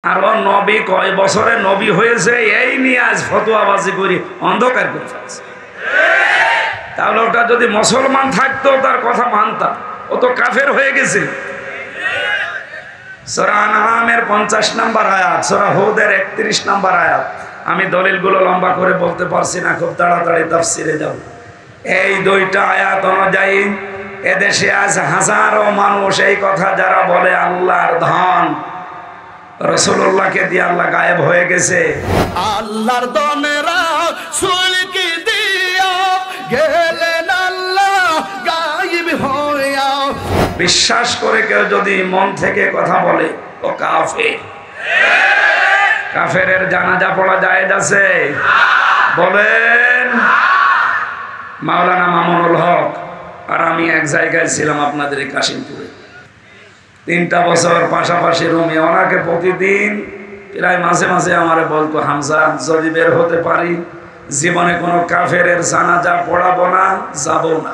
আর ও নবী কয় বছরে নবী হয়েছে এই নিয়ে আজ ফতোয়াবাজি করি অন্ধকার করে ফেলছে। তাহলে ওটা যদি মুসলমান থাকতো তার কথা মানতাম, ও তো কাফের হয়ে গেছে। সূরা আনআমের 50 নম্বর আয়াত, সূরা হুদের 31 নম্বর আয়াত। আমি দলিলগুলো লম্বা করে বলতে পারছি না, খুব তাড়াতাড়ি তাফসিরে যাব। এই দুইটা আয়াত অনুযায়ী এদেশে আজ হাজারো মানুষ এই কথা যারা বলে আল্লাহর ধন রাসূলুল্লাহকে দিয়ে আল্লাহ গায়েব হয়ে গেছে। আল্লাহর দনেরা সুলকি দিয়া গেলেন আল্লাহ গায়েব হইয়া। বিশ্বাস করে কেউ যদি মন থেকে কথা বলে ও কাফের। কাফেরের জানাজা পড়া জায়েজ আছে? বলেন। মাওলানা মামুনুল হক আর আমি এক জায়গায় ছিলাম আপনাদের কাশিমপুরে, 3টা বছর পাশাপাশি রুমে। ওনাকে প্রতিদিন প্রায় মাঝে মাঝে আমারে বলতো, হামজা যদি বের হতে পারি জীবনে কোনো কাফেরের জানাজা পড়াবো না, যাবো না।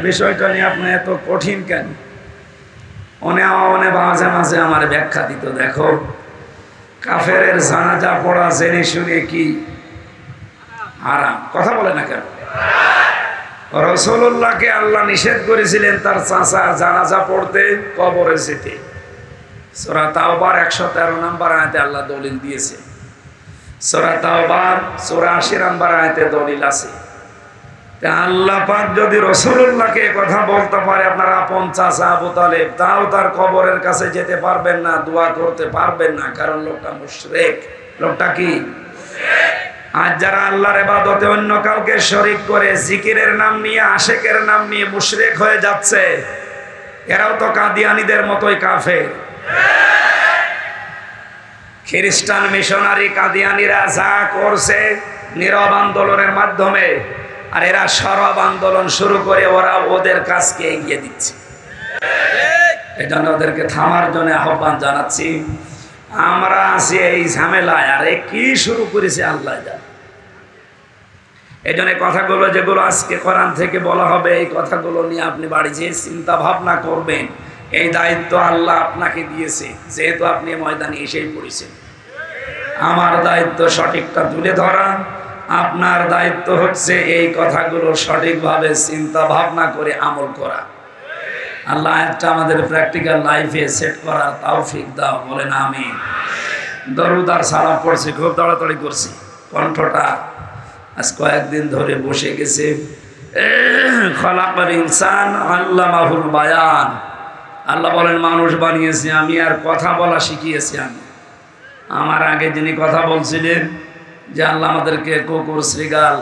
বিষয়টা নিয়ে আপনি এত কঠিন কেন? অনে মাঝে মাঝে আমার ব্যাখ্যা দিত, দেখো কাফেরের জানাজা পড়া জেনে শুনে কি হারাম, কথা বলে না কেন? রাসূলুল্লাহকে আল্লাহ নিষেধ করেছিলেন তার চাচা জানাজা পড়তে, কবরে যেতে। সূরা তাওবার 113 নম্বর আয়াতে আল্লাহ দলিল দিয়েছে। সূরা তাওবার 84 নম্বর আয়াতে দলিল আছে। তা আল্লাহ পাক যদি রাসূলুল্লাহকে কথা বলতে পারে আপনার আপন চাচা আবু তালেব, তাও তার কবরের কাছে যেতে পারবেন না, দোয়া করতে পারবেন না, কারণ লোকটা মুশরিক। লোকটা কি? আজ যারা আল্লাহর ইবাদতে অন্য কাউকে শরীক করে জিকিরের নাম নিয়ে, আশেকের নাম নিয়ে মুশরিক হয়ে যাচ্ছে, এরাও তো কাদিয়ানীদের মতোই কাফের। খ্রিস্টান মিশনারি কাদিয়ানীরা যা করছে নীরব আন্দোলনের মাধ্যমে, আর এরা সরব আন্দোলন শুরু করে ওরা ওদের কাজকে এগিয়ে দিচ্ছে। এই জন্য ওদেরকে থামার জন্য আহ্বান জানাচ্ছি। আমরা আছি এই ঝামেলায়, আর কি শুরু করেছে আল্লাহ জানে। এই জন্য কথাগুলো যেগুলো আজকে কোরআন থেকে বলা হবে, এই কথাগুলো নিয়ে আপনি বাড়ি যেয়ে চিন্তা ভাবনা করবেন। এই দায়িত্ব আল্লাহ আপনাকে দিয়েছে, যেহেতু আপনি ময়দানে এসেই পড়েছেন। আমার দায়িত্ব সঠিকটা তুলে ধরা, আপনার দায়িত্ব হচ্ছে এই কথাগুলো সঠিকভাবে চিন্তা ভাবনা করে আমল করা। আল্লাহ একটা আমাদের প্র্যাকটিক্যাল লাইফে সেট করার তৌফিক দাও, বলেন আমিন। দরুদ আর সালাম পড়ছি, খুব তাড়াতাড়ি করছি, কণ্ঠটা আজ কয়েকদিন ধরে বসে গেছে। খলাকাল ইনসান আল্লামাহুল বায়ান। আল্লাহ বলেন মানুষ বানিয়েছি আমি, আর কথা বলা শিখিয়েছি আমি। আমার আগে যিনি কথা বলছিলেন যে আল্লাহ আমাদেরকে কুকুর, শৃগাল,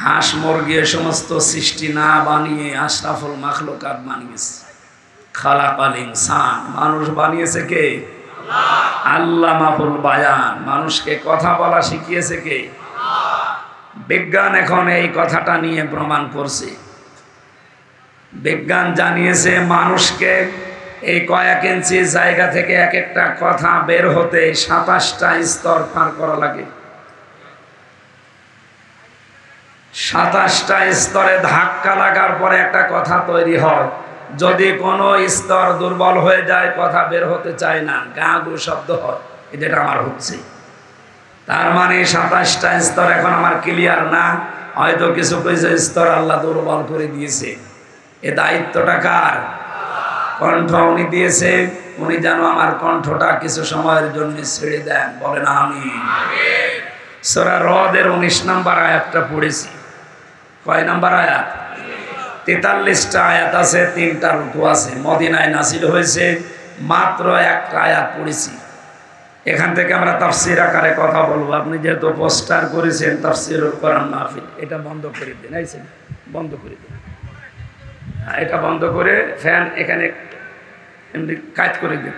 হাঁস, মুরগি এ সমস্ত সৃষ্টি না বানিয়ে আশরাফুল মাখলুকাত বানিয়েছে। খালাকাল ইনসান, মানুষ বানিয়েছে কে? আল্লামাহুল বায়ান, মানুষকে কথা বলা শিখিয়েছে কে? বিজ্ঞান এখন এই কথাটা নিয়ে প্রমাণ করছে। বিজ্ঞান জানিয়েছে মানুষকে এই কয়েক ইঞ্চি জায়গা থেকে এক একটা কথা বের হতে 27টা স্তর পার করা লাগে। 27টা স্তরে ধাক্কা লাগার পরে একটা কথা তৈরি হয়। যদি কোনো স্তর দুর্বল হয়ে যায়, কথা বের হতে চায় না, গা গু শব্দ হয়। এটা আমার হচ্ছে। তার মানে 27টা স্তর এখন আমার ক্লিয়ার না, হয়তো কিছু কিছু স্তর আল্লাহ দুর্বল করে দিয়েছে। এ দায়িত্বটা কার? কণ্ঠ উনি দিয়েছে, উনি যেন আমার কণ্ঠটা কিছু সময়ের জন্য ছেড়ে দেন, বলেন আমিন। সূরা রদের 19 নম্বর আয়াতটা পড়েছি। কয় নম্বর আয়াত? 43টা আয়াত আছে, 3টা রুকু আছে। মদিনায় নাযিল হয়েছে, মাত্র একটা আয়াত পড়েছি। এখান থেকে আমরা তাফসীর আকারে কথা বলবো। আপনি যেহেতু পোস্টার করেছেন তাফসীরুল কোরআন মাহফিল, এটা বন্ধ করে দিন। আইছেন, বন্ধ করে দিন। এটা বন্ধ করে ফ্যান এখানে এমনি কাজ করে দিন।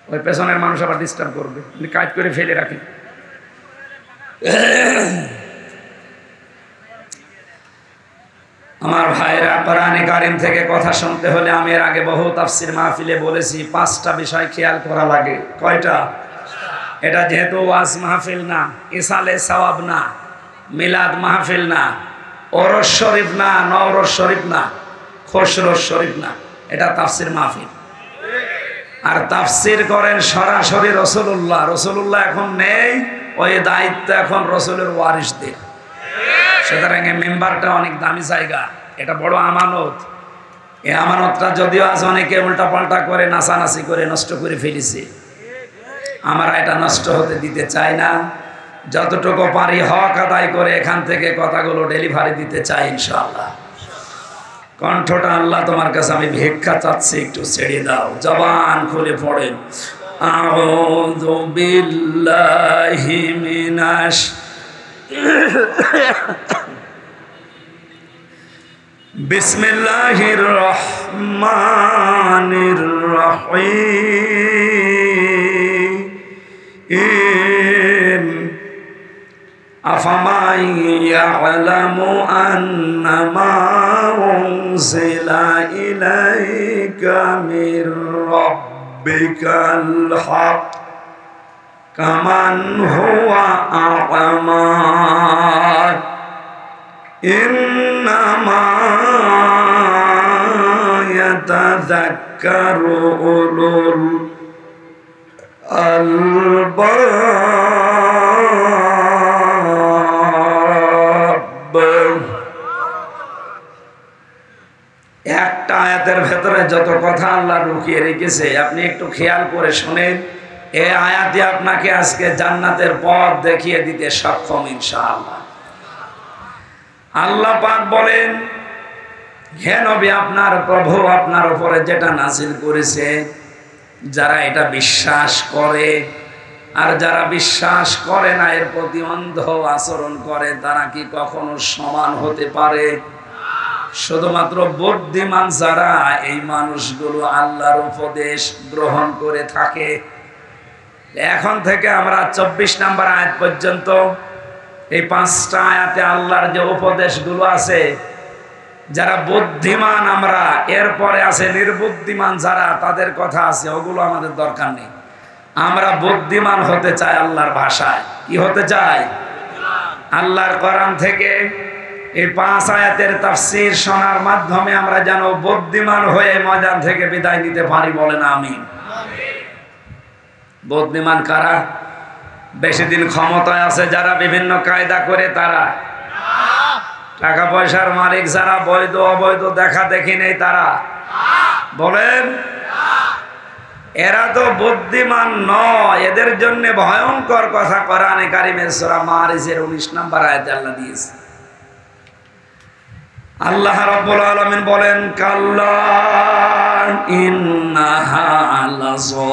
ওই পেছনের মানুষ আবার ডিস্টার্ব করবে, এমনি কাজ করে ফেলে রাখেন। আমার ভাইরা, কোরআনে কারীম থেকে কথা শুনতে হলে আমি এর আগে বহু তাফসীর মাহফিলে বলেছি 5টা বিষয় খেয়াল করা লাগে। কয়টা? এটা যেহেতু ওয়াজ মাহফিল না, ইসালে সওয়াব না, মিলাদ মাহফিল না, ওরস শরীফ না, নওরস শরীফ না, খসরস শরীফ না, এটা তাফসীর মাহফিল। আর তাফসির করেন সরাসরি রাসূলুল্লাহ। রাসূলুল্লাহ এখন নেই, ওই দায়িত্ব এখন রাসূলের ওয়ারিসদের। সুতরাং এই মেম্বারটা অনেক দামি জায়গা, এটা বড় আমানত। এই আমানতটা যদিও আজ অনেকে উল্টাপাল্টা করে নাচানাচি করে নষ্ট করে ফেলেছে, আমরা এটা নষ্ট হতে দিতে চাই না। যতটুকু পারি হক আদায় করে এখান থেকে কথাগুলো ডেলিভারি দিতে চাই ইনশাআল্লাহ। কণ্ঠটা আল্লাহ তোমার কাছে আমি ভিক্ষা চাচ্ছি, একটু ছেড়ে দাও, জবান খুলে পড়েন। আউযু বিল্লাহি মিনাশ বিসমিল্লাহির রহমানির রহিম। আফামান ইয়ালামু আন্নামা উনজিলা ইলাইকা মির রাব্বিকাল হক কামান হুয়া আ'মা ইন্নামা ইয়াতাযাক্কারু উলুল আলবাব। একটা আয়াতের ভেতরে যত কথা আল্লাহ লুকিয়ে রেখেছে আপনি একটু খেয়াল করে শুনেন। এই আয়াতে আপনাকে আজকে জান্নাতের পথ দেখিয়ে দিতে সক্ষম ইনশাআল্লাহ। আল্লাহ পাক বলেন, হে নবী, আপনার প্রভু আপনার উপরে যেটা নাযিল করেছে, যারা এটা বিশ্বাস করে আর যারা বিশ্বাস করে না, এর প্রতি অন্ধ আচরণ করে, তারা কি কখনো সমান হতে পারে? শুধুমাত্র বুদ্ধিমান যারা, এই মানুষগুলো আল্লাহর উপদেশ গ্রহণ করে থাকে। এখন থেকে আমরা 24 নম্বর আয়াত পর্যন্ত এই 5টা আয়াতে আল্লাহর যে উপদেশগুলো আছে, যারা বুদ্ধিমান আমরা, এরপরে আছে নির্বুদ্ধিমান যারা, তাদের কথা আছে, ওগুলো আমাদের দরকার নেই। আমরা বুদ্ধিমান হতে চাই আল্লাহর ভাষায়। কি হতে চাই? আল্লাহর কোরআন থেকে এই 5 আয়াতের তাফসীর শোনার মাধ্যমে আমরা যেন বুদ্ধিমান হয়ে ময়দান থেকে বিদায় নিতে পারি। বলেন আমিন। বুদ্ধিমান কারা? বেশি দিন ক্ষমতায় আছে যারা, বিভিন্ন কায়দা করে তারা, টাকা পয়সার মালিক যারা, বৈধ অবৈধ দেখা দেখি নেই তারা। বলেন, এরা তো বুদ্ধিমান নয়। এদের জন্য ভয়ঙ্কর কথা কোরআনে কারিমের সূরা মারিজের 19 নম্বর আয়াতে আল্লাহ দিয়েছে। আল্লাহ রাব্বুল আলামিন বলেন, কাল্লা ইন্নাহা লাযা,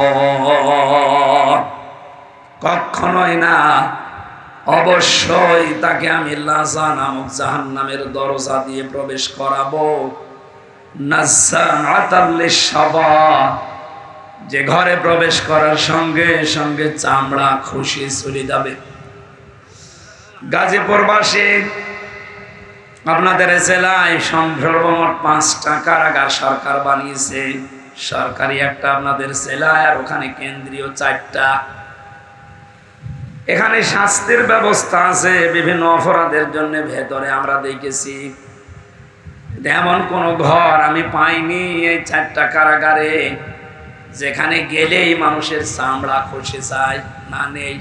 কখনোই না, অবশ্যই তাকে আমি লাযা নামক জাহান্নামের দরজা দিয়ে প্রবেশ করাবো। নাযাআতাল লিশাবা, যে ঘরে প্রবেশ করার সঙ্গে সঙ্গে চামড়া খুশি চলে যাবে। গাজীপুরবাসী, আপনাদের জেলায় সর্বমোট 5টা কারাগার সরকার বানিয়েছে। সরকারি একটা আপনাদের জেলায়, আর ওখানে কেন্দ্রীয় 4টা। এখানে শাস্তির ব্যবস্থা আছে বিভিন্ন অপরাধের জন্য। ভেতরে আমরা দেখেছি এমন কোন ঘর আমি পাইনি এই 4টা কারাগারে যেখানে গেলেই মানুষের চামড়া খসে যায়, না নেই।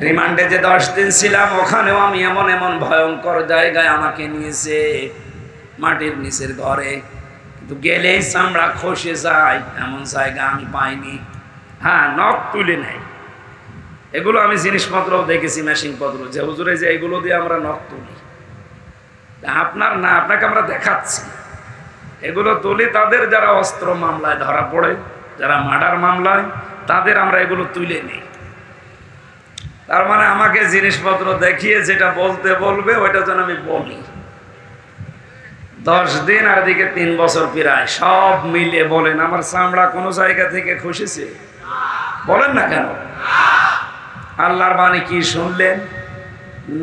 রিমান্ডে যে 10 দিন ছিলাম, ওখানেও আমি এমন এমন ভয়ঙ্কর জায়গায় আমাকে নিয়েছে, মাটির নিচের ঘরে, কিন্তু গেলেই চামড়া খসে যায়, এমন জায়গা আমি পাইনি। হ্যাঁ, নখ তুলে নেয়, এগুলো আমি জিনিসপত্র দেখেছি, মেশিন পত্র, যে হুজুরে যে এগুলো দিয়ে আমরা নখ তুলি। আপনার না, আপনাকে আমরা দেখাচ্ছি। এগুলো তুলি তাদের যারা অস্ত্র মামলায় ধরা পড়ে, যারা মার্ডার মামলায়, তাদের আমরা এগুলো তুলে নিই। তার মানে আমাকে জিনিসপত্র দেখিয়ে যেটা বলতে বলবে ওইটা যেন আমি বলি। 10 দিন আর দিকে 3 বছর প্রায়, সব মিলে বলেন আমার চামড়া কোনো জায়গা থেকে খুশিছে? বলেন না কেন? আল্লাহর বাণী কি শুনলেন?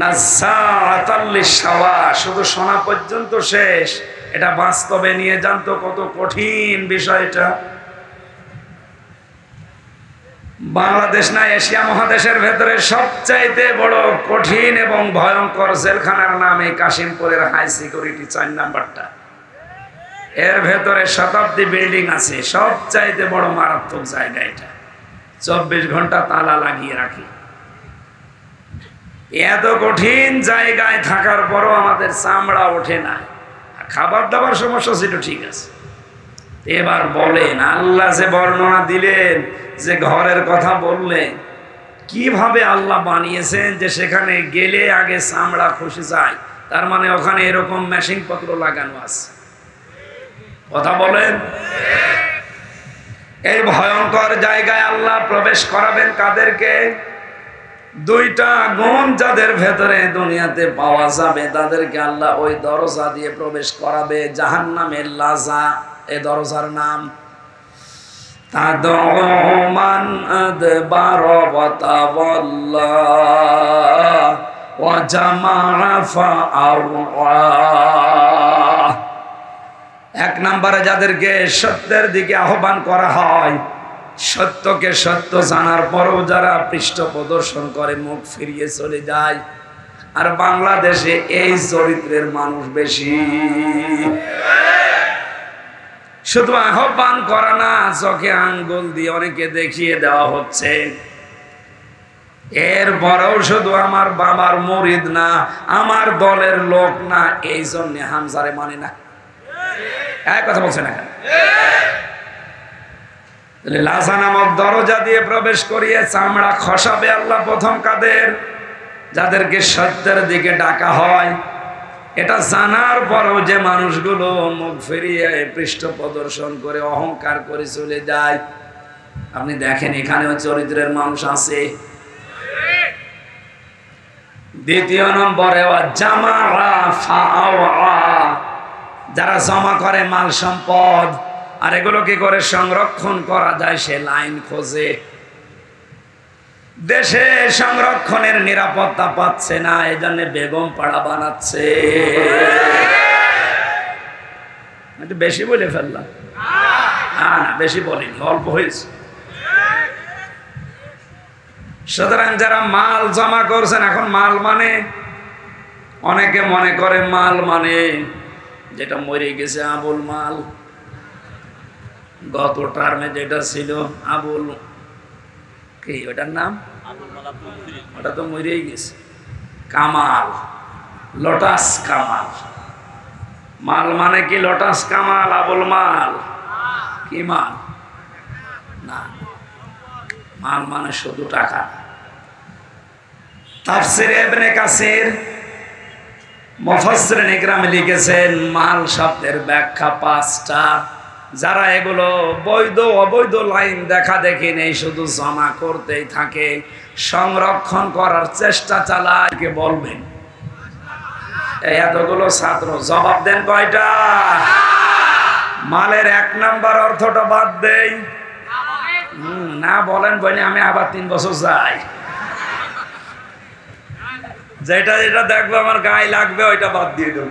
নাযাআতাল লিশাওয়া, শুধু শোনা পর্যন্ত শেষ। এটা বাস্তবে নিয়ে জানতো কত কঠিন বিষয়টা। বাংলাদেশ না, এশিয়া মহাদেশের ভেতরে সবচাইতে বড় কঠিন এবং ভয়ঙ্কর জেলখানার নাম এই কাশিমপুরের হাই সিকিউরিটি 4 নাম্বারটা। এর ভেতরে শতাব্দী বিল্ডিং আছে, সবচাইতে বড় মারাত্মক জায়গা এটা। 24 ঘন্টা তালা লাগিয়ে রাখি। এত কঠিন জায়গায় থাকার পরও আমাদের চামড়া ওঠে না। খাবার দাবার সমস্যা ছিল, ঠিক আছে। এবার বলেন, আল্লাহ যে বর্ণনা দিলেন, যে ঘরের কথা বললেন, কিভাবে আল্লাহ বানিয়েছেন যে সেখানে গেলে আগে চামড়া খসে যায়, তার মানে ওখানে এরকম মেশিন পত্র লাগানো আছে। কথা বলেন। এই ভয়ঙ্কর জায়গায় আল্লাহ প্রবেশ করাবেন কাদেরকে? দুইটা গুণ যাদের ভেতরে দুনিয়াতে পাওয়া যাবে তাদেরকে আল্লাহ ওই দরজা দিয়ে প্রবেশ করাবে। জাহান্নামের লাজা, এই দরজার নাম তাদমান আদবার ওয়া তাওয়াল্লা ওয়া জামা ফাআওয়া। এক নম্বরে যাদেরকে সত্যের দিকে আহ্বান করা হয়, সত্যকে সত্য জানার পরও যারা পৃষ্ঠ প্রদর্শন করে, মুখ ফিরিয়ে চলে যায়। আর বাংলাদেশে এই চরিত্রের মানুষ বেশি। শুধু আহ্বান করা না, চোখে আঙ্গুল দিয়ে অনেকে দেখিয়ে দেওয়া হচ্ছে। এরপরেও শুধু আমার বাবার মুরিদ না, আমার দলের লোক না, এই জন্য হামজারে মানে না। এক কথা বলছে না কেন? লাজা নামক দরজা দিয়ে প্রবেশ করিয়ে চামড়া খসাবে আল্লাহ প্রথম কাদের? যাদেরকে সত্যের দিকে ডাকা হয়। এটা জানার পরও যে মানুষগুলো মুখ ফিরিয়ে পৃষ্ঠ প্রদর্শন করে অহংকার করে চলে যায়, আপনি দেখেন এখানেও চরিত্রের মানুষ আছে। দ্বিতীয় নম্বরে যারা জমা করে মাল সম্পদ, আর এগুলো কি করে সংরক্ষণ করা যায় সে লাইন খোঁজে। দেশে সংরক্ষণের নিরাপত্তা পাচ্ছে না, এই জন্য বেগম পাড়া বানাচ্ছে। একটু বেশি বলে ফেললাম? না, বেশি বলিনি, অল্প হয়েছে। সুতরাং যারা মাল জমা করছেন, এখন মাল মানে অনেকে মনে করে মাল মানে যেটা মরে গেছে আবুল মাল, গত টার্মে যেটা ছিল আবুল কি ওটার নাম, ওটা তো মরেই গেছে। কামাল, লোটাস কামাল। মাল মানে কি লোটাস কামাল, আবুল মাল? কি মাল? না, মাল মানে শুধু টাকা। তাফসিরে ইবনে কাসির মুফাসসিরিন ইকরামে লিখেছেন মাল শব্দের ব্যাখ্যা 5টা। যারা এগুলো বৈধ অবৈধ লাইন দেখা দেখি নেই, শুধু জমা করতেই থাকে, সংরক্ষণ করার চেষ্টা চালায়, কে বলবেন? এতগুলো ছাত্র জবাব দেন কয়টা? মালের 1 নাম্বার অর্থটা বাদ দেই। না বলেন বলে আমি আবার 3 বছর যাই, যেটা যেটা দেখবো আমার গায়ে লাগবে ওইটা বাদ দিয়ে দেব।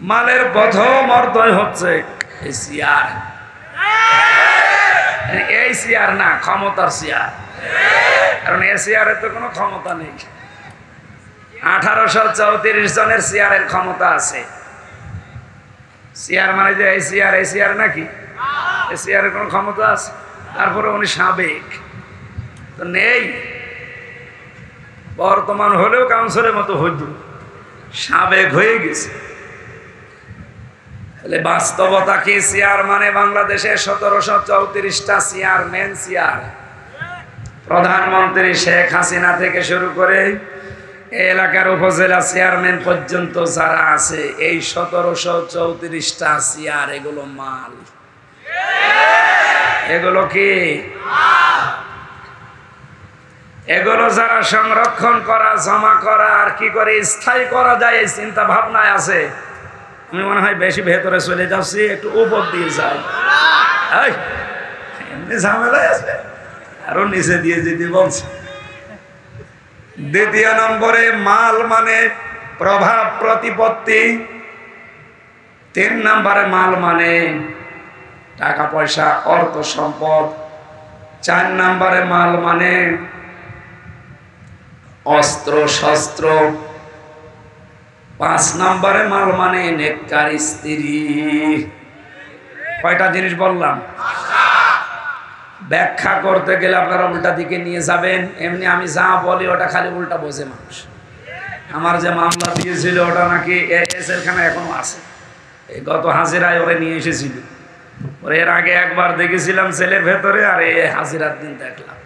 মালের প্রথম অর্থই হচ্ছে এই চেয়ার। এই চেয়ার না, ক্ষমতার চেয়ার। কারণ এই চেয়ারের তো কোনো ক্ষমতা নেই। 1834 জনের চেয়ারের ক্ষমতা আছে। চেয়ার মানে যে এই চেয়ার নাকি? এই চেয়ারের কোনো ক্ষমতা আছে? তারপরে উনি সাবেক তো নেই, বর্তমান হলেও কাউন্সিলের মতো হইত, সাবেক হয়ে গেছে। বাস্তবতা কি? চেয়ার মানে বাংলাদেশে 1734টা চেয়ার, মেন চেয়ার। প্রধানমন্ত্রী শেখ হাসিনা থেকে শুরু করে এই এলাকার উপজেলা চেয়ারম্যান পর্যন্ত যারা আছে, এই 1734টা চেয়ার, এগুলো মাল। এগুলো কি? এগুলো যারা সংরক্ষণ করা, জমা করা, আর কি করে স্থায়ী করা যায় এই চিন্তা ভাবনায় আছে। আমি মনে হয় বেশি ভেতরে চলে যাচ্ছি, একটু উপর দিয়ে যাই। এমনি ঝামেলায় আছে, আরো নিচে দিয়ে যেতে বলছে। দ্বিতীয় নম্বরে মাল মানে প্রভাব প্রতিপত্তি। 3 নম্বরে মাল মানে টাকা পয়সা, অর্থ সম্পদ। 4 নম্বরে মাল মানে অস্ত্র শস্ত্র। 5 নম্বরে মাল মানে নেককার স্ত্রী। কয়টা জিনিস বললাম? ব্যাখ্যা করতে গেলে আপনারা উল্টা দিকে নিয়ে যাবেন। এমনি আমি যা বলি ওটা খালি উল্টা বোঝে মানুষ। আমার যে মামলা দিয়েছিল ওটা নাকি জেলখানা এখনো আছে। এই গত হাজিরায় ওরে নিয়ে এসেছিল। ওরে এর আগে একবার দেখেছিলাম জেলের ভেতরে, আর এই হাজিরার দিন দেখলাম।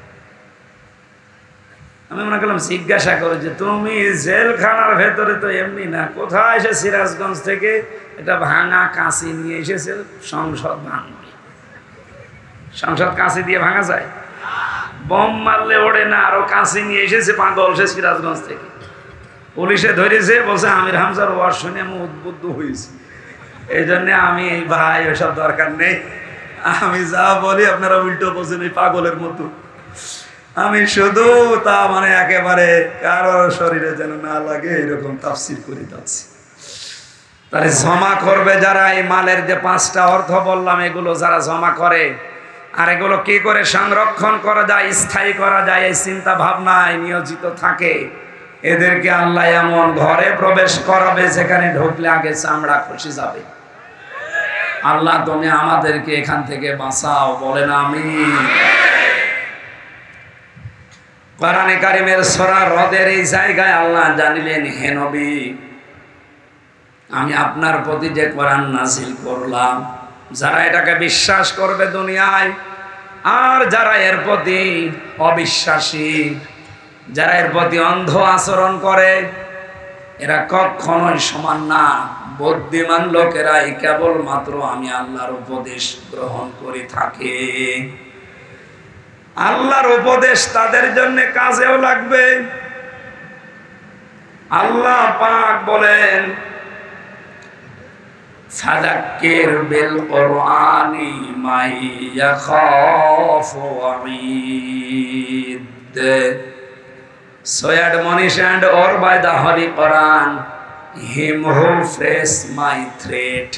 আমি মনে করলাম জিজ্ঞাসা করে যে তুমি জেলখানার ভেতরে তো এমনি না, কোথায় এসে সিরাজগঞ্জ থেকে এটা ভাঙা কাঁচি নিয়ে এসেছে সংসদ ভাঙবে। সংসদ কাঁচি দিয়ে ভাঙা যায়? বম মারলে ওড়ে না, আরো কাঁচি নিয়ে এসেছে পাগল সে সিরাজগঞ্জ থেকে। পুলিশে ধরেছে, বলছে আমির হামজার ওয়াজ শুনে আমি উদ্বুদ্ধ হয়েছি, এই জন্য আমি এই ভাই ওইসব দরকার নেই, আমি যা বলি আপনারা উল্টো বোঝেন এই পাগলের মতো। আমি শুধু তা মানে একেবারে কারোর শরীরে যেন না লাগে এরকম তাফসীর করে যাচ্ছি। তাহলে জমা করবে যারা, এই মালের যে 5টা অর্থ বললাম এগুলো যারা জমা করে, আর এগুলো কি করে সংরক্ষণ করা যায়, স্থায়ী করা যায়, এই চিন্তা ভাবনায় নিয়োজিত থাকে, এদেরকে আল্লাহ এমন ঘরে প্রবেশ করাবে যেখানে ঢুকলে আগে চামড়া খসে যাবে। আল্লাহ তুমি আমাদেরকে এখান থেকে বাঁচাও, বলেন আমিন। কোরআনে কারিমের সূরা রদের এই জায়গায় আল্লাহ জানিলেন, হে নবী, আমি আপনার প্রতি যে কোরআন নাযিল করলাম, যারা এটাকে বিশ্বাস করবে দুনিয়ায়, আর যারা এর প্রতি অবিশ্বাসী, যারা এর প্রতি অন্ধ আচরণ করে, এরা কখনোই সমান না। বুদ্ধিমান লোকেরাই কেবলমাত্র আমি আল্লাহর উপদেশ গ্রহণ করে থাকে। আল্লাহর উপদেশ তাদের জন্য কাজেও লাগবে। আল্লাহ পাক বলেন, ফাযাক্কির বিল কুরআনি মান ইয়াখাফু ওয়াঈদ। So admonish and or by the Holy Quran him who face my threat.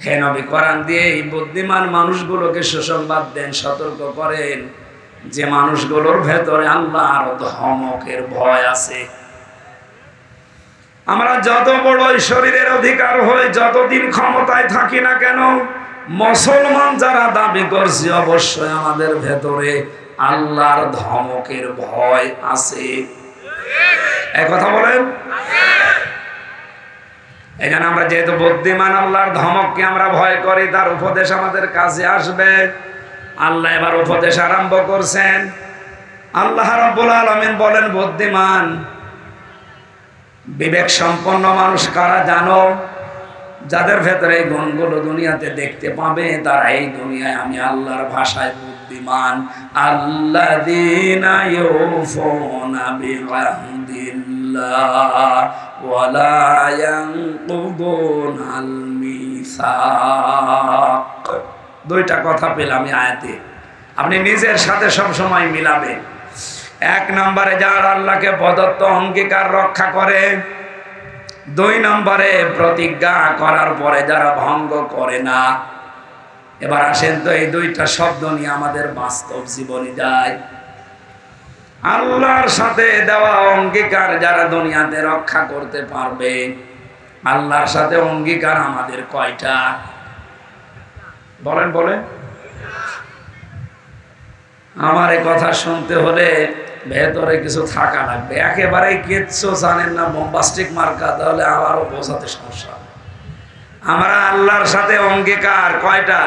হে নবী, কোরআন দিয়ে এই বুদ্ধিমান মানুষগুলোকে সুসংবাদ দেন, সতর্ক করেন যে মানুষগুলোর ভেতরে আল্লাহর ধমকের ভয় আছে। আমরা যত বড় শরীরের অধিকার হই, যতদিন ক্ষমতায় থাকি না কেন, মুসলমান যারা দাবি করছি, অবশ্যই আমাদের ভেতরে আল্লাহর ধমকের ভয় আছে। এই কথা বলেন। এখানে আমরা যেহেতু বুদ্ধিমান, আল্লাহর ধমককে আমরা ভয় করি, তার উপদেশ আমাদের কাছে আসবে। আল্লাহ এবার উপদেশ আরম্ভ করছেন। আল্লাহ রাব্বুল আলামিন বলেন, বুদ্ধিমান বিবেক সম্পন্ন মানুষ কারা জানো? যাদের ভেতরে এই গুণগুলো দুনিয়াতে দেখতে পাবে, তারা এই দুনিয়ায় আমি আল্লাহর ভাষায় বুদ্ধিমান। আল্লাযীনা ইউফুনা বিআহদিল্লাহ ওয়া লা ইয়ানকুদুনাল মিসাক। দুইটা কথা পেলাম এই আয়াতে, আপনি নিজের সাথে সব সময় মিলাবেন। 1 নম্বরে যারা আল্লাহকে প্রদত্ত অঙ্গীকার রক্ষা করে, 2 নম্বরে প্রতিজ্ঞা করার পরে যারা ভঙ্গ করে না। এবার আসেন তো এই 2টা শব্দ নিয়ে আমাদের বাস্তব জীবনে যায়। আল্লাহর সাথে দেওয়া অঙ্গীকার যারা দুনিয়াতে রক্ষা করতে পারবে, আল্লাহর সাথে অঙ্গীকার আমাদের কয়টা? বলেন বলেন। আমার এই কথা শুনতে হলে ভেতরে কিছু থাকা লাগবে। একেবারে কিচ্ছু জানেন না, বোম্বাস্টিক মার্কা, তাহলে আবারও বোঝাতে সমস্যা। আমরা আল্লাহর সাথে অঙ্গীকার কয়টা?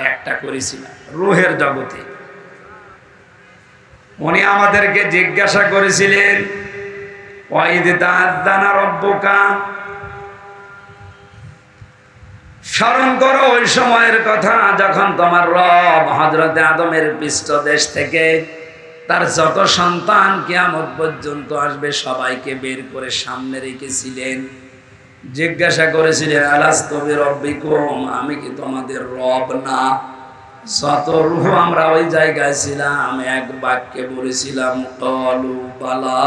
একটা করেছিলাম রূহের জগতে। উনি আমাদেরকে জিজ্ঞাসা করেছিলেন, ওয়াইদ তাআযানা রাব্বুকা, স্মরণ করো ওই সময়ের কথা যখন তোমার রব হযরতে আদমের পৃষ্ঠদেশ থেকে তার যত সন্তান কিয়ামত পর্যন্ত আসবে সবাইকে বের করে সামনে রেখেছিলেন। জিজ্ঞাসা করেছিলেন, আলাস্তু বিরাব্বিকুম, আমি কি তোমাদের রব না? যত রূহ আমরা ওই জায়গায় ছিলাম, এক বাক্যে বলেছিলাম, ক্বালু বালা,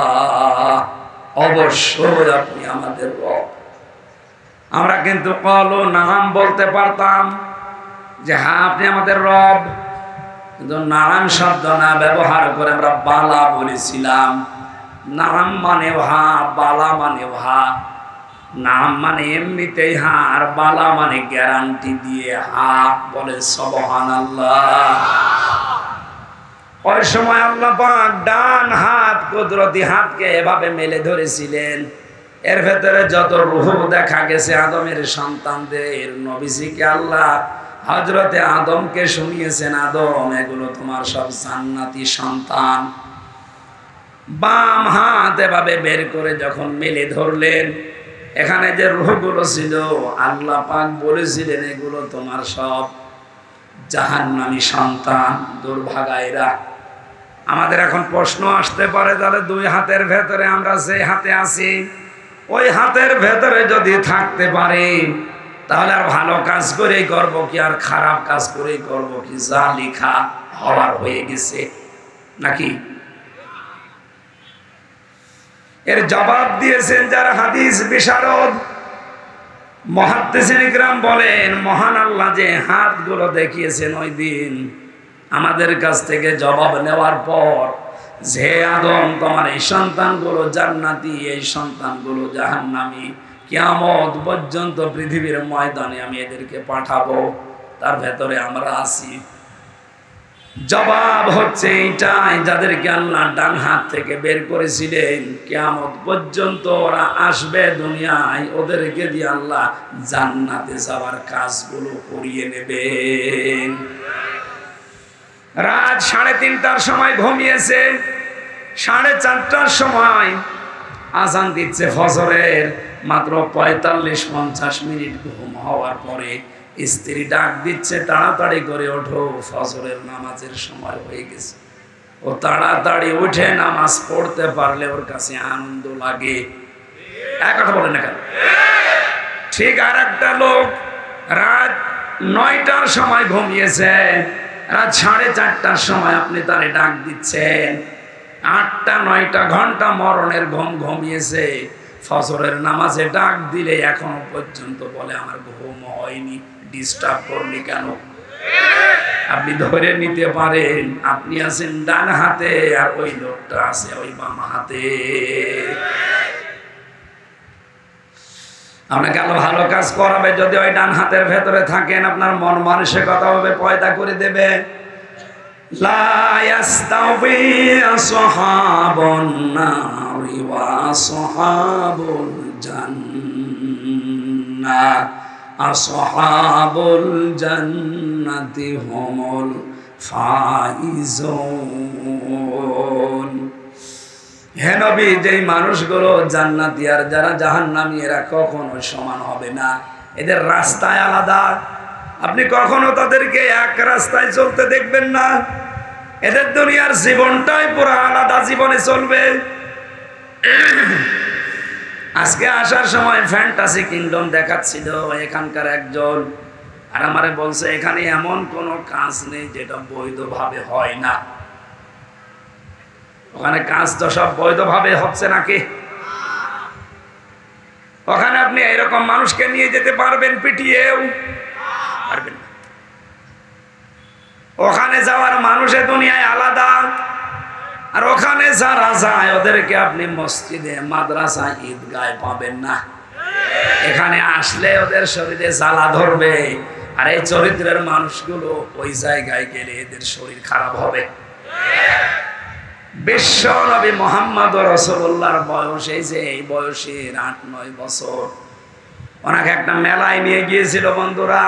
অবশ্যই আপনি আমাদের রব। আমরা কিন্তু ক্বালু নাম বলতে পারতাম যে হ্যাঁ আপনি আমাদের রব, কিন্তু নাম শব্দ না ব্যবহার করে আমরা বালা বলেছিলাম। নাম মানে হা, বালা মানে হা। নাম মানে এমনিতেই হা, আর বালা মানে গ্যারান্টি দিয়ে হা। বলে সুবহানাল্লাহ। ওই সময় আল্লাহ পাক ডান হাত, কুদরতি হাতকে এভাবে মেলে ধরেছিলেন। এর ভেতরে যত রূহ দেখা গেছে আদমের সন্তানদের, নবীজিকে আল্লাহ হযরতে আদমকে শুনিয়েছেন, আদম এগুলো তোমার সব জান্নাতি সন্তান। বাম হাত এভাবে বের করে যখন মেলে ধরলেন, এখানে যে রূহগুলো ছিল আল্লাহ পাক বলেছিলেন এগুলো তোমার সব জাহান্নামী সন্তান, দুর্ভাগাইরা। আমাদের এখন প্রশ্ন আসতে পারে, তাহলে দুই হাতের ভেতরে আমরা যে হাতে আছি, ওই হাতের ভেতরে যদি থাকতে পারি তাহলে আর ভালো কাজ করেই করব কি, আর খারাপ কাজ করেই করব কি? যা লেখা হওয়ার হয়ে গেছে নাকি? এর জবাব দিয়েছেন যারা হাদিস বিশারদ, মুহাদ্দিসিন ইকরাম বলেন, মহান আল্লাহ যে হাতগুলো দেখিয়েছেন ওই দিন আমাদের কাছ থেকে জবাব নেওয়ার পর, যে আদম তোমার এই সন্তানগুলো জান্নাতি, এই সন্তানগুলো জাহান্নামী, কিয়ামত পর্যন্ত পৃথিবীর ময়দানে আমি এদেরকে পাঠাবো, তার ভেতরে আমরা আছি। জবাব হচ্ছে এইটাই, যাদেরকে আল্লাহ ডান হাত থেকে বের করেছিলেন, কিয়ামত পর্যন্ত ওরা আসবে দুনিয়ায়, ওদেরকে দিয়ে আল্লাহ জান্নাতে যাওয়ার কাজগুলো করিয়ে নেবেন। রাত 3:30টার সময় ঘুমিয়েছে, 4:30টার সময় আজান দিচ্ছে ফজরের। মাত্র 45-50 মিনিট ঘুম হওয়ার পরে স্ত্রী ডাক দিচ্ছে, তাড়াতাড়ি করে ওঠো, ফজরের নামাজের সময় হয়ে গেছে। ও তাড়াতাড়ি উঠে নামাজ পড়তে পারলে ওর কাছে আনন্দ লাগে। এক কথা বলেন না কেন? ঠিক আর একটা লোক রাত 9টার সময় ঘুমিয়েছে, রাত 4:30টার সময় আপনি তারে ডাক দিচ্ছেন। 8টা-9টা ঘন্টা মরণের ঘুম ঘুমিয়েছে, ফজরের নামাজে ডাক দিলে এখনো পর্যন্ত বলে আমার ঘুম হয়নি, ডিস্টার্ব করলি কেন? আপনি ধরে নিতে পারেন আপনি আছেন ডান হাতে আর ওই লোকটা আছে ওই বাম হাতে। আপনাকে আলো ভালো কাজ করাবে যদি ওই ডান হাতের ভেতরে থাকেন, আপনার মন মানসিকতা হবে পয়দা করে দেবে। লা ইয়াস্তাউই আসহাবুন নারি ওয়া আসহাবুল জান্নাহ, আসহাবুল জান্নাতি হুমুল ফাইজুন। হে নবী, যেই মানুষগুলো জান্নাতি আর যারা জাহান্নামী এরা কখনো সমান হবে না, এদের রাস্তায় আলাদা। আপনি কখনো তাদেরকে এক রাস্তায় চলতে দেখবেন না, এদের দুনিয়ার জীবনটাই পুরো আলাদা জীবনে চলবে। আজকে আসার সময় ফ্যান্টাসি কিংডম দেখাচ্ছিল এখানকার একজন, আর আমারে বলছে এখানে এমন কোনো কাজ নেই যেটা বৈধভাবে হয় না। ওখানে কাজ তো সব বৈধভাবে হচ্ছে নাকি? ওখানে আপনি এরকম মানুষকে নিয়ে যেতে পারবেন পিটিয়েও? পারবেন না। ওখানে যাওয়ার মানুষের দুনিয়ায় আলাদা, আর ওখানে যারা যায় ওদেরকে আপনি মসজিদে, মাদ্রাসা, ঈদগায় পাবেন না। এখানে আসলে ওদের শরীরে জ্বালা ধরবে, আর এই চরিত্রের মানুষগুলো ওই জায়গায় গেলে এদের শরীর খারাপ হবে। বিশ্ব নবী মুহাম্মদ রাসূলুল্লাহর বয়স এই যে এই বয়সের 8-9 বছর, ওনাকে একটা মেলায় নিয়ে গিয়েছিল বন্ধুরা।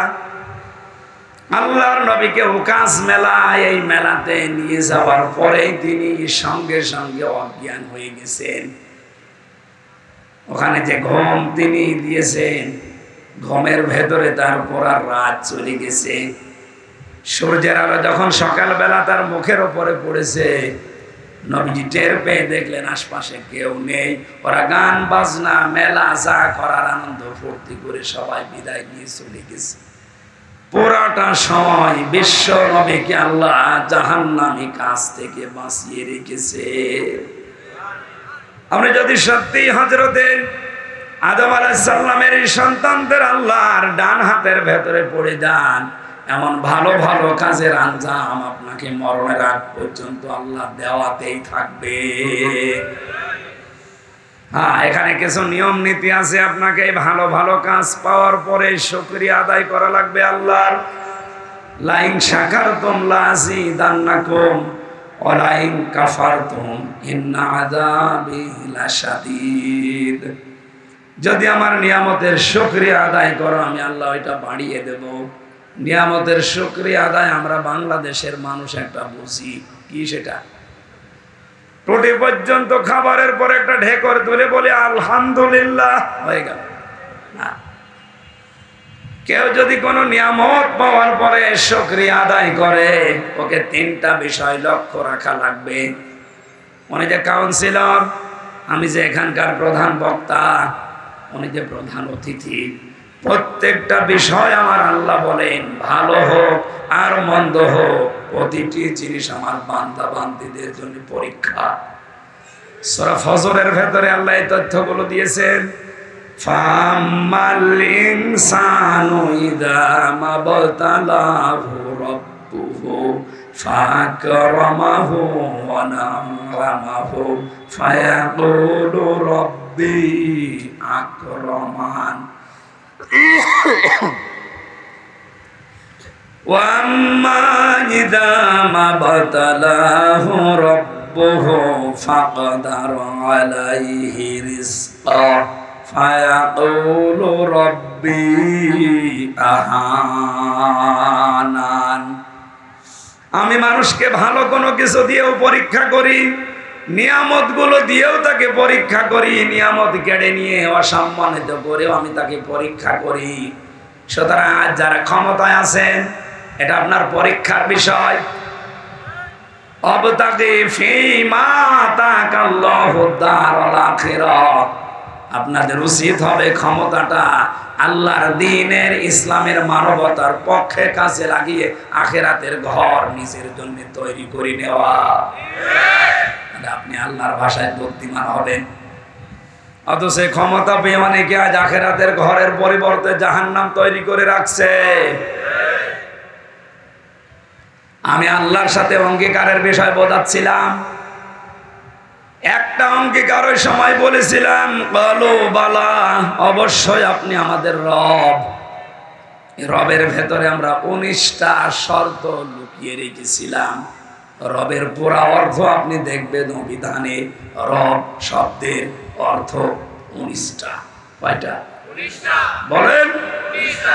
আল্লাহর নবীকে উকাস মেলায়, এই মেলাতে নিয়ে যাওয়ার পরে তিনি সঙ্গে সঙ্গে অজ্ঞান হয়ে গেছেন। ওখানে যে ঘুম তিনি দিয়েছেন, ঘুমের ভেতরে তারপর আর রাত চলে গেছে। সূর্যের আলো যখন সকালবেলা তার মুখের উপরে পড়েছে, নবীজি টের পেয়ে দেখলেন আশপাশে কেউ নেই। ওরা গান বাজনা, মেলা যা করার আনন্দ ফুর্তি করে সবাই বিদায় নিয়ে চলে গেছে। পুরাটা সময় বিশ্ব নবীকে আল্লাহ জাহান্নামী কাজ থেকে বাঁচিয়ে রেখেছে। আপনি যদি সত্যি হযরতে আদম আলাইহিস সালামের সন্তানদের আল্লাহর ডান হাতের ভেতরে পড়ে যান, এমন ভালো ভালো কাজের আঞ্জাম আপনাকে মরণের আগ পর্যন্ত আল্লাহ দেওয়াতেই থাকবে। হ্যাঁ, এখানে কিছু নিয়ম নীতি আছে। আপনাকে ভালো ভালো কাজ পাওয়ার পরে শুকরিয়া আদায় করা লাগবে আল্লাহর। লাইন শাকারতুম লাযিদান্নাকুম ওয়া লাইন কাফারতুম ইন্না আযাবি লাশাদীদ। যদি আমার নিয়ামতের শুকরিয়া আদায় করো, আমি আল্লাহ ওইটা বাড়িয়ে দেব। নিয়ামতের শুকরিয়া আদায় আমরা বাংলাদেশের মানুষ একটা বুঝি, কি সেটা? টুটি পর্যন্ত খাবারের পর একটা ঢেকর তুলে বলে আলহামদুলিল্লাহ, হয়ে গেল না। কেউ যদি কোনো নিয়ামত পাওয়ার পরে শুকরিয়া আদায় করে, ওকে তিনটা বিষয় লক্ষ্য রাখা লাগবে। উনি যে কাউন্সিলর, আমি যে এখানকার প্রধান বক্তা, উনি যে প্রধান অতিথি, প্রত্যেকটা বিষয় আমার আল্লাহ বলেন ভালো হোক আর মন্দ হোক, প্রতিটি জিনিস আমার বান্দা বান্দীদের জন্য পরীক্ষা। সূরা ফজরের ভেতরে আল্লাহ এই তথ্যগুলো দিয়েছেন। ফাম্মাল ইনসানু ইযা মাবতালাহু রাব্বুহু ফাকরামাহু ওয়া না'মাহু ফায়াকুলু রাব্বি আকরামান ওয়া আম্মা ইযা মাবতালাহু রাব্বুহু ফাকদারা আলাইহি রিজকাহু ফায়াকুলু রাব্বি আহানান। আমি মানুষকে ভালো কোনো কিছু দিয়েও পরীক্ষা করি, নিয়ামতগুলো দিয়েও তাকে পরীক্ষা করি, নিয়ামত কেড়ে নিয়ে অসম্মানিত করেও আমি তাকে পরীক্ষা করি। সুতরাং আজ যারা ক্ষমতায় আছেন, এটা আপনার পরীক্ষার বিষয়। অবতাগি ফীমা আতাকাল্লাহু দারুল আখিরাহ। আপনাদের উচিত হবে ক্ষমতাটা আল্লাহর দ্বীনের, ইসলামের, মানবতার পক্ষে কাজে লাগিয়ে আখিরাতের ঘর নিজের জন্য তৈরি করে নেওয়া। আপনি আল্লাহর ভাষায় বুদ্ধিমান হবেন। অথচ ক্ষমতা পেয়ে অনেকে আজ আখিরাতের ঘরের পরিবর্তে জাহান্নাম তৈরি করে রাখছে। আমি আল্লাহর সাথে অঙ্গীকারের বিষয় বোঝাচ্ছিলাম। একটা অঙ্গীকারের সময় বলেছিলাম, বলো বালা, অবশ্যই আপনি আমাদের রব। রবের ভেতরে আমরা 19টা শর্ত লুকিয়ে রেখেছিলাম। রবের পুরা অর্থ আপনি দেখবেন অভিধানে। রব শব্দের অর্থ 19টা। কয়টা? 19টা। বলেন। 19টা।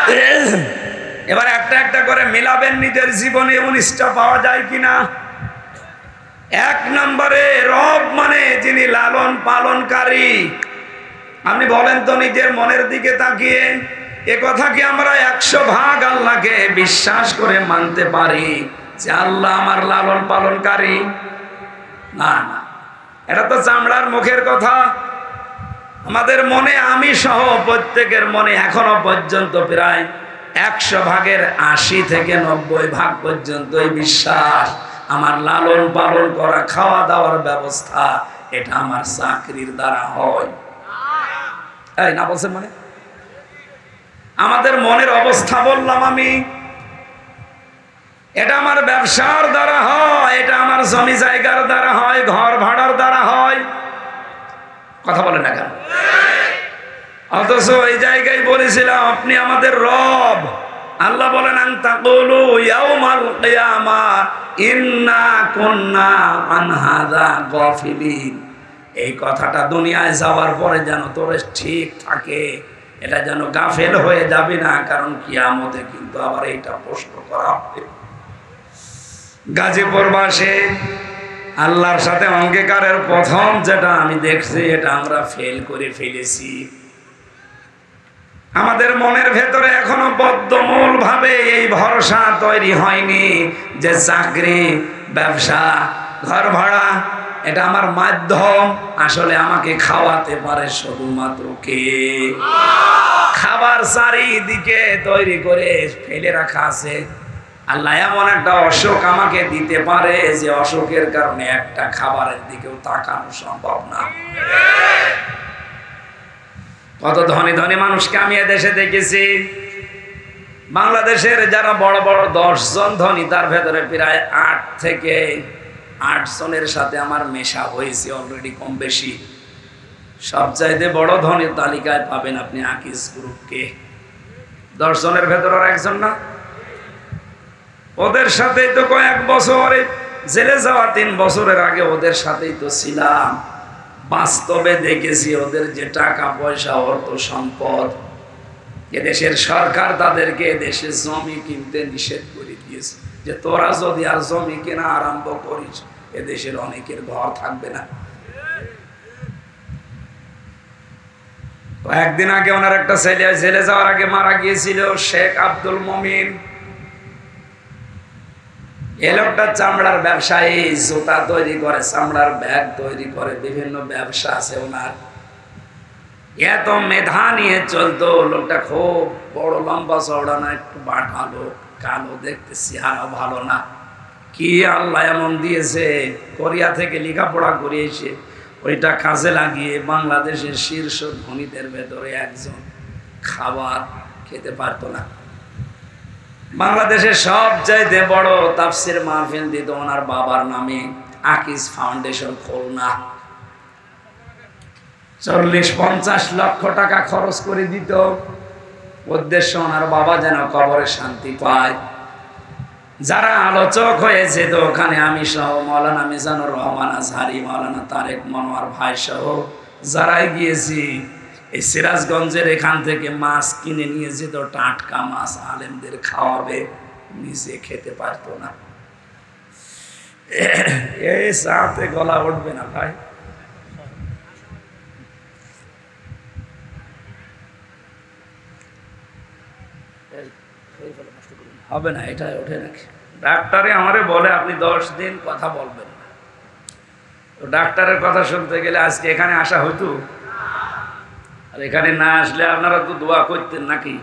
এবার একটা একটা করে মিলাবেন নিজের জীবনে 19টা পাওয়া যায় কিনা। এক নম্বরে রব মানে যিনি লালন পালনকারী। আপনি বলেন তো নিজের মনের দিকে তাকিয়ে, এ কথা কি আমরা 100% আল্লাহকে বিশ্বাস করে মানতে পারি যে আল্লাহ আমার লালন পালনকারী? না না, এটা তো চামড়ার মুখের কথা। আমাদের মনে, আমি সহ প্রত্যেকের মনে এখনো পর্যন্ত প্রায় 100%-এর 80 থেকে 90% পর্যন্ত এই বিশ্বাস, আমার লালন পালন করা, খাওয়া দাওয়ার ব্যবস্থা, এটা আমার চাকরির দ্বারা হয়। এই না বলছেন মানে? আমাদের মনের অবস্থা বললাম আমি। এটা আমার ব্যবসার দ্বারা হয়, এটা আমার জমি জায়গার দ্বারা হয়, ঘর ভাড়ার দ্বারা হয়। কথা বলেন না কেন? অথচ এই জায়গায় বলেছিলাম আপনি আমাদের রব। আল্লাহ বলেন আন তাকুলু ইয়াউমাল কিয়ামাহ ইন্না কুন্না আন হাযা গাফিলিন। এই কথাটা দুনিয়ায় যাওয়ার পরে যেন তোর ঠিক থাকে, এটা যেন গাফেল হয়ে যাবে না, কারণ কিয়ামতে কিন্তু আবার এইটা প্রশ্ন করা হবে। গাজীপুরবাসী আল্লাহর সাথে অঙ্গীকারের প্রথম যেটা আমি দেখছি, এটা আমরা ফেল করে ফেলেছি। আমাদের মনের ভেতরে এখনো বদ্ধমূল ভাবে এই ভরসা তৈরি হয়নি যে চাকরি, ব্যবসা, ঘর ভাড়া, এটা আমার মাধ্যম। আসলে আমাকে খাওয়াতে পারে শুধুমাত্র কে? খাবার চারিদিকে তৈরি করে ফেলে রাখা আছে। আল্লাহ এমন একটা অসুখ আমাকে দিতে পারে যে অসুখের কারণে একটা খাবারের দিকেও তাকানো সম্ভব না। কত ধনী ধনী মানুষকে আমি এদেশে দেখেছি। বাংলাদেশের যারা বড় বড় 10 জন ধনী, তার ভেতরে প্রায় 8 থেকে 8 জনের সাথে আমার মেশা হয়েছে অলরেডি, কম বেশি। সবচাইতে বড় ধনের তালিকায় পাবেন আপনি আকিজ গ্রুপকে। 10 জনের ভেতর আর একজন না। ওদের সাথেই তো কয়েক বছরে জেলে যাওয়া 3 বছরের আগে ওদের সাথেই তো ছিলাম। বাস্তবে দেখেছি ওদের যে টাকা পয়সা অর্থ সম্পদ, এদেশের সরকার তাদেরকে এদেশে জমি কিনতে নিষেধ করে দিয়েছে যে তোরা যদি আর জমি কেনা আরম্ভ করিস এদেশের অনেকের ঘর থাকবে না। একদিন আগে ওনার একটা ছেলে জেলে যাওয়ার আগে মারা গিয়েছিল, শেখ আব্দুল মমিন। এ লোকটা চামড়ার ব্যবসায়ী, জুতা তৈরি করে, চামড়ার ব্যাগ তৈরি করে, বিভিন্ন ব্যবসা আছে ওনার। এত মেধা নিয়ে চলতো লোকটা, খুব বড় লম্বা চওড়া না, একটু বাঁকালো, কালো দেখতে, চেহারা ভালো না। কি আল্লাহ এমন দিয়েছে, কোরিয়া থেকে লেখাপড়া করে এসে ওইটা কাজে লাগিয়ে বাংলাদেশের শীর্ষ ধনীদের ভেতরে একজন। খাবার খেতে পারতো না। বাংলাদেশের সবচাইতে বড় তাফসির মাহফিল দিত ওনার বাবার নামে, আকিজ ফাউন্ডেশন খুলনা। 40-50 লক্ষ টাকা খরচ করে দিত। উদ্দেশ্য ওনার বাবা যেন কবরে শান্তি পায়। যারা আলোচক হয়েছে তো ওখানে আমি সহ, মৌলানা মিজানুর রহমান আজহারি, মৌলানা তারেক মনোয়ার ভাই সহ যারাই গিয়েছি, এই সিরাজগঞ্জের এখান থেকে মাছ কিনে নিয়ে যেত, টাটকা মাছ, আলেমদের খাওয়াবে, নিজে খেতে পারতো না। এই চাতে গলা উঠবে না ভাই। হবে না, এটা ওঠে নাকি? ডাক্তারে আমারে বলে আপনি 10 দিন কথা বলবেন না। তো ডাক্তারের কথা শুনতে গেলে আজকে এখানে আসা হইতো? আর এখানে না আসলে আপনারা তো দোয়া করতেন নাকি?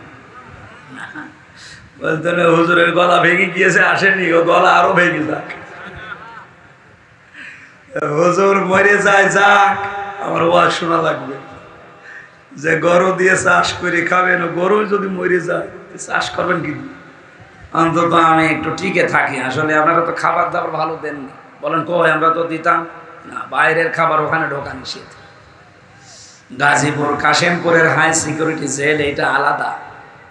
বলতেন হুজুরের গলা ভেঙে গিয়েছে, আসেনি, ও গলা আরো ভেঙে যাক। হুজুর মরে যায়, যাক, আমার ওয়াজ শোনা লাগবে। যে গরু দিয়ে চাষ করে খাবেন, গরু যদি মরে যায় চাষ করবেন কি? অন্তত আমি একটু টিকে থাকি। আসলে আপনারা তো খাবার দাবার ভালো দেননি। বলেন কই, আমরা তো দিতাম না। বাইরের খাবার ওখানে ঢোকা নিষেধ। গাজীপুর কাশেমপুরের হাই সিকিউরিটি জেল, এটা আলাদা।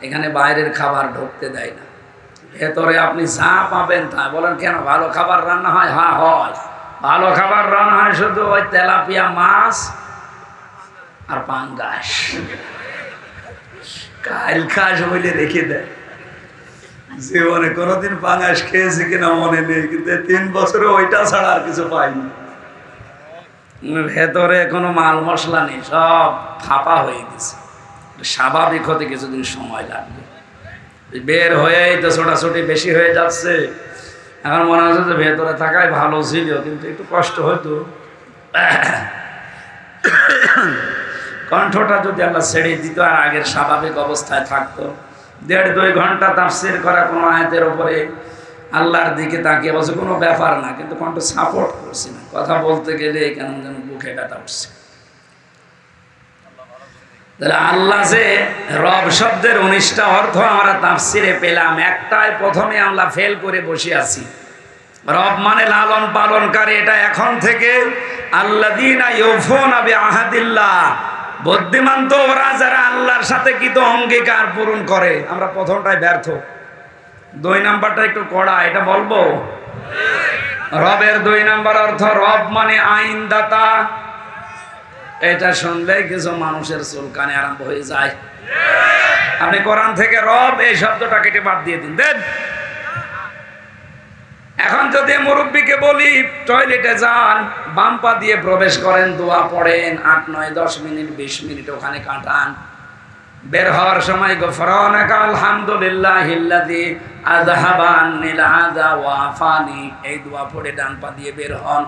এখানে বাইরের খাবার ঢুকতে দেয় না। ভেতরে আপনি যা পাবেন তা। বলেন কেন, ভালো খাবার রান্না হয়? হ্যাঁ হয়, ভালো খাবার রান্না হয়, শুধু ওই তেলাপিয়া মাছ আর পাঙ্গাস। কাল খাস বলে রেখে দেয়। জীবনে কোনোদিন পাঙ্গাস খেয়েছি কিনা মনে নেই, কিন্তু 3 বছরে ওইটা ছাড়া আর কিছু পাইনি। ভেতরে কোনো মাল মশলা নেই, সব ফাঁপা হয়ে গেছে। স্বাভাবিক হতে কিছুদিন সময় লাগবে। বের হয়েই তো ছোটাছুটি বেশি হয়ে যাচ্ছে। এখন মনে হচ্ছে যে ভেতরে থাকাই ভালো ছিল, কিন্তু একটু কষ্ট হতো। কণ্ঠটা যদি আল্লাহ ছেড়ে দিত আর আগের স্বাভাবিক অবস্থায় থাকতো, 1.5-2 ঘন্টা তাফসীর করা কোনো আয়াতের উপরে আল্লাহর দিকে তাকিয়ে বলছে কোনো ব্যাপার না, কিন্তু কণ্ঠ সাপোর্ট করছি না। কথা বলতে গেলে কেমন যেন বুকে ব্যথা উঠছে। তাহলে আল্লাহ যে রব শব্দের 19টা অর্থ আমরা তাফসীরে পেলাম, একটাই প্রথমে আমরা ফেল করে বসে আছি। রব মানে লালন পালনকারী। এটা এখন থেকে আল্লাযীনা ইউফুনা বিআহাদিল্লাহ, বুদ্ধিমান তো ওরা যারা আল্লাহর সাথে কৃত অঙ্গীকার পূরণ করে। আমরা প্রথমটাই ব্যর্থ। 2 নাম্বারটা একটু কড়া, এটা বলবো। রবের 2 নাম্বার অর্থ, রব মানে আইনদাতা। এটা শুনলেই কিছু মানুষের চুলকানি আরম্ভ হয়ে যায়। আপনি কোরআন থেকে রব এই শব্দটা কেটে বাদ দিয়ে দিন, দেন। এখন যদি মুরব্বীকে বলি টয়লেটে যান, বাম পা দিয়ে প্রবেশ করেন, দোয়া পড়েন, 8, 9, 10 মিনিট 20 মিনিট ওখানে কাটান, বের হওয়ার সময় গফরানাকা আলহামদুলিল্লাহিল্লাযী আযহাবা আন্নিল আযা ওয়া আফানি, এই দোয়া পড়ে ডান পা দিয়ে বের হন।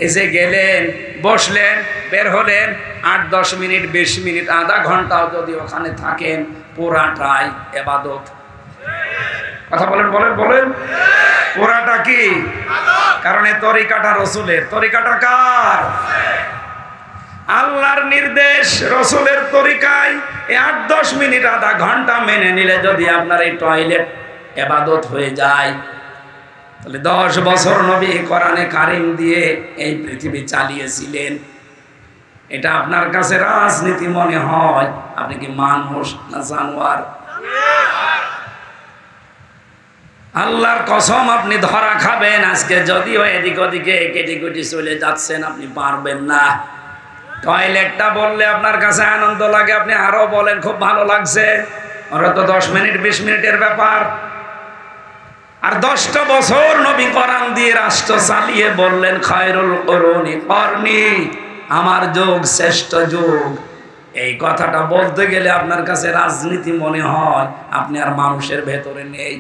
এসে গেলেন, বসলেন, বের হলেন, 8, 10 মিনিট 20 মিনিট আধা ঘন্টাও যদি ওখানে থাকেন, পুরাটাই ইবাদত। কথা বলেন বলেন বলেন, পুরাটা কি? কারণ এই তরিকাটা রাসূলের। তরিকাটা কার? আল্লাহর নির্দেশ, রাসূলের তরিকায় 8-10 মিনিট আধা ঘন্টা মেনে নিলে যদি আপনার এই টয়লেট ইবাদত হয়ে যায়, তাহলে 10 বছর নবী কোরআনে কারিম দিয়ে এই পৃথিবী চালিয়েছিলেন। এটা আপনার কাছে রাজনীতি মনে হয়, আপনি কি মানুষ না জানোয়ার? আল্লাহর কসম আপনি ধরা খাবেন আজকে। যদিও এদিক ওদিকে কেটে কেটে চলে যাচ্ছেন, আপনি পারবেন না। টয়লেটটা বললে আপনার কাছে আনন্দ লাগে, আপনি আরো বলেন খুব ভালো লাগছে। ওরা তো 10 মিনিট 20 মিনিটের ব্যাপার। আর 10টা বছর নবী কোরআন দিয়ে রাষ্ট্র চালিয়ে বললেন খায়রুল কুরুনি করনি, আমার যুগ শ্রেষ্ঠ যুগ। এই কথাটা বলতে গেলে আপনার কাছে রাজনীতি মনে হয়, আপনি আর মানুষের ভেতরে নেই।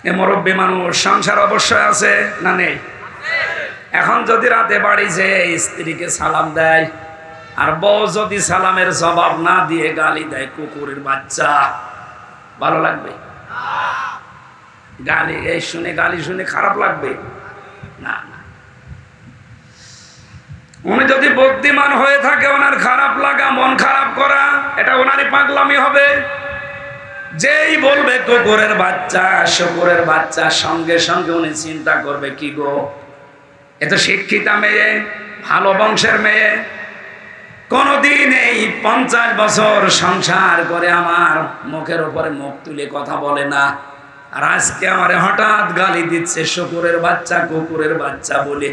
এ মুরব্বী মানুষ, সংসার অবশ্যই আছে না নেই? এখন যদি রাতে বাড়ি যেয়ে স্ত্রীকে সালাম দেয়, আর বউ যদি সালামের জবাব না দিয়ে গালি দেয়, কুকুরের বাচ্চা, ভালো লাগবে? গালি গালি শুনে খারাপ লাগবে না? উনি যদি বুদ্ধিমান হয়ে থাকে, ওনার খারাপ লাগা, মন খারাপ করা, এটা ওনারই পাগলামি হবে। যেই বলবে কুকুরের বাচ্চা, শুকুরের বাচ্চা, সঙ্গে সঙ্গে উনি চিন্তা করবে কি গো, এ তো শিক্ষিতা মেয়ে, ভালো বংশের মেয়ে, কোনদিন এই 50 বছর সংসার করে আমার মুখের উপরে মুখ তুলে কথা বলে না, আর আজকে আমারে হঠাৎ গালি দিচ্ছে শুকুরের বাচ্চা, কুকুরের বাচ্চা বলে।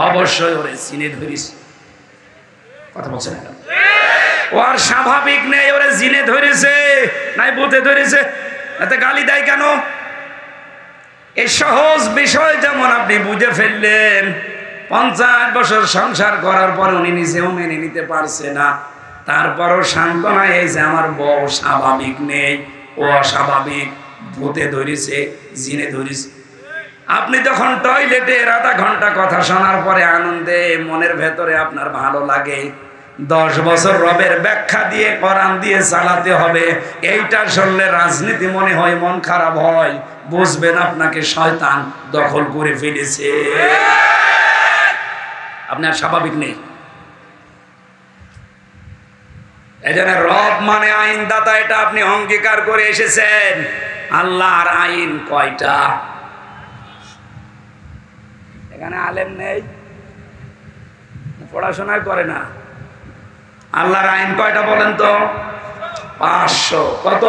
অবশ্যই ওরে চিনে ধরিস। কথা বলছে না, ওর স্বাভাবিক নেই, ওরে জিনে ধরেছে নাই বুতে ধরেছে, এতে গালি দেয় কেন? এই সহজ বিষয় যেমন আপনি বুঝে ফেললেন, 50 বছর সংসার করার পর উনি নিজেও মেনে নিতে পারছে না, তারপরও সান্ত্বনা এই যে আমার বউ স্বাভাবিক নেই, ও অস্বাভাবিক, ভূতে ধরেছে, জিনে ধরেছে। আপনি যখন টয়লেটে 1/2 ঘন্টা কথা শোনার পরে আনন্দে মনের ভেতরে আপনার ভালো লাগে, 10 বছর রবের ব্যাখ্যা দিয়ে কোরআন দিয়ে চালাতে হবে, এইটা শুনলে রাজনীতি মনে হয়, মন খারাপ হয়, বুঝবেন আপনাকে শয়তান দখল করে ফেলেছে, আপনার স্বাভাবিক নেই। এজন্য রব মানে আইনদাতা, এটা আপনি অঙ্গীকার করে এসেছেন। আল্লাহর আইন কয়টা? এখানে আলেম নেই, পড়াশোনা করে না। আল্লাহর আইন কয়টা বলেন তো? 500। কত?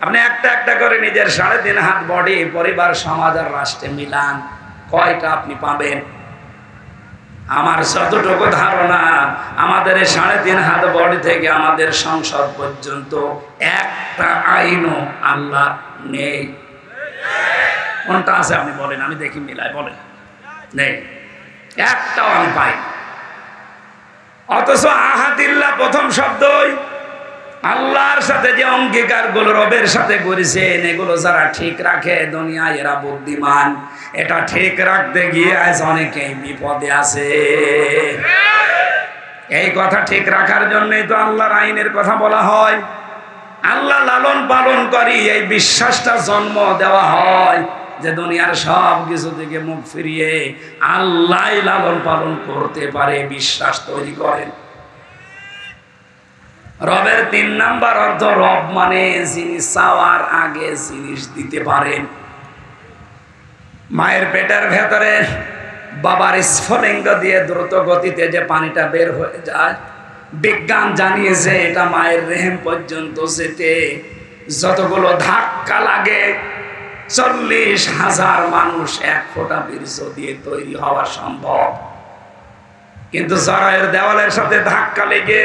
আপনি একটা একটা করে নিজের 3.5 হাত বডি, পরিবার, সমাজ আর রাষ্ট্রে মিলান, কয়টা আপনি পাবেন? আমার যতটুকু ধারণা, আমাদের 3.5 হাত বডি থেকে আমাদের সংসদ পর্যন্ত একটা আইনও আল্লাহ নেই। কোনটা আছে আপনি বলেন, আমি দেখি মিলাই, বলেন। নেই, একটাও আমি পাই। অথচ আহাদিল্লাহ প্রথম শব্দই আল্লাহর সাথে যে অঙ্গীকারগুলো রবের সাথে করেছেন, এগুলো যারা ঠিক রাখে দুনিয়ায় এরা বুদ্ধিমান। এটা ঠিক রাখতে গিয়ে আজ অনেকেই বিপদে আছে। এই কথা ঠিক রাখার জন্যই তো আল্লাহর আইনের কথা বলা হয়। আল্লাহ লালন পালন করি, এই বিশ্বাসটা জন্ম দেওয়া হয় যে দুনিয়ার সব কিছু থেকে মুখ ফিরিয়ে আল্লাহ লালন পালন করতে পারে, বিশ্বাস তৈরি করেন। রবের 3 নাম্বার অর্থ, রব মানে যিনি চাওয়ার আগে জিনিস দিতে পারেন। মায়ের পেটের ভেতরে বাবার স্ফুলিঙ্গ দিয়ে দ্রুত গতিতে যে পানিটা বের হয়ে যায়, বিজ্ঞান জানিয়েছে এটা মায়ের রেহেম পর্যন্ত যেতে যতগুলো ধাক্কা লাগে, 40,000 মানুষ 1 ফোঁটা বীর্য দিয়ে তৈরি হওয়া সম্ভব। কিন্তু জরায়ের দেওয়ালের সাথে ধাক্কা লেগে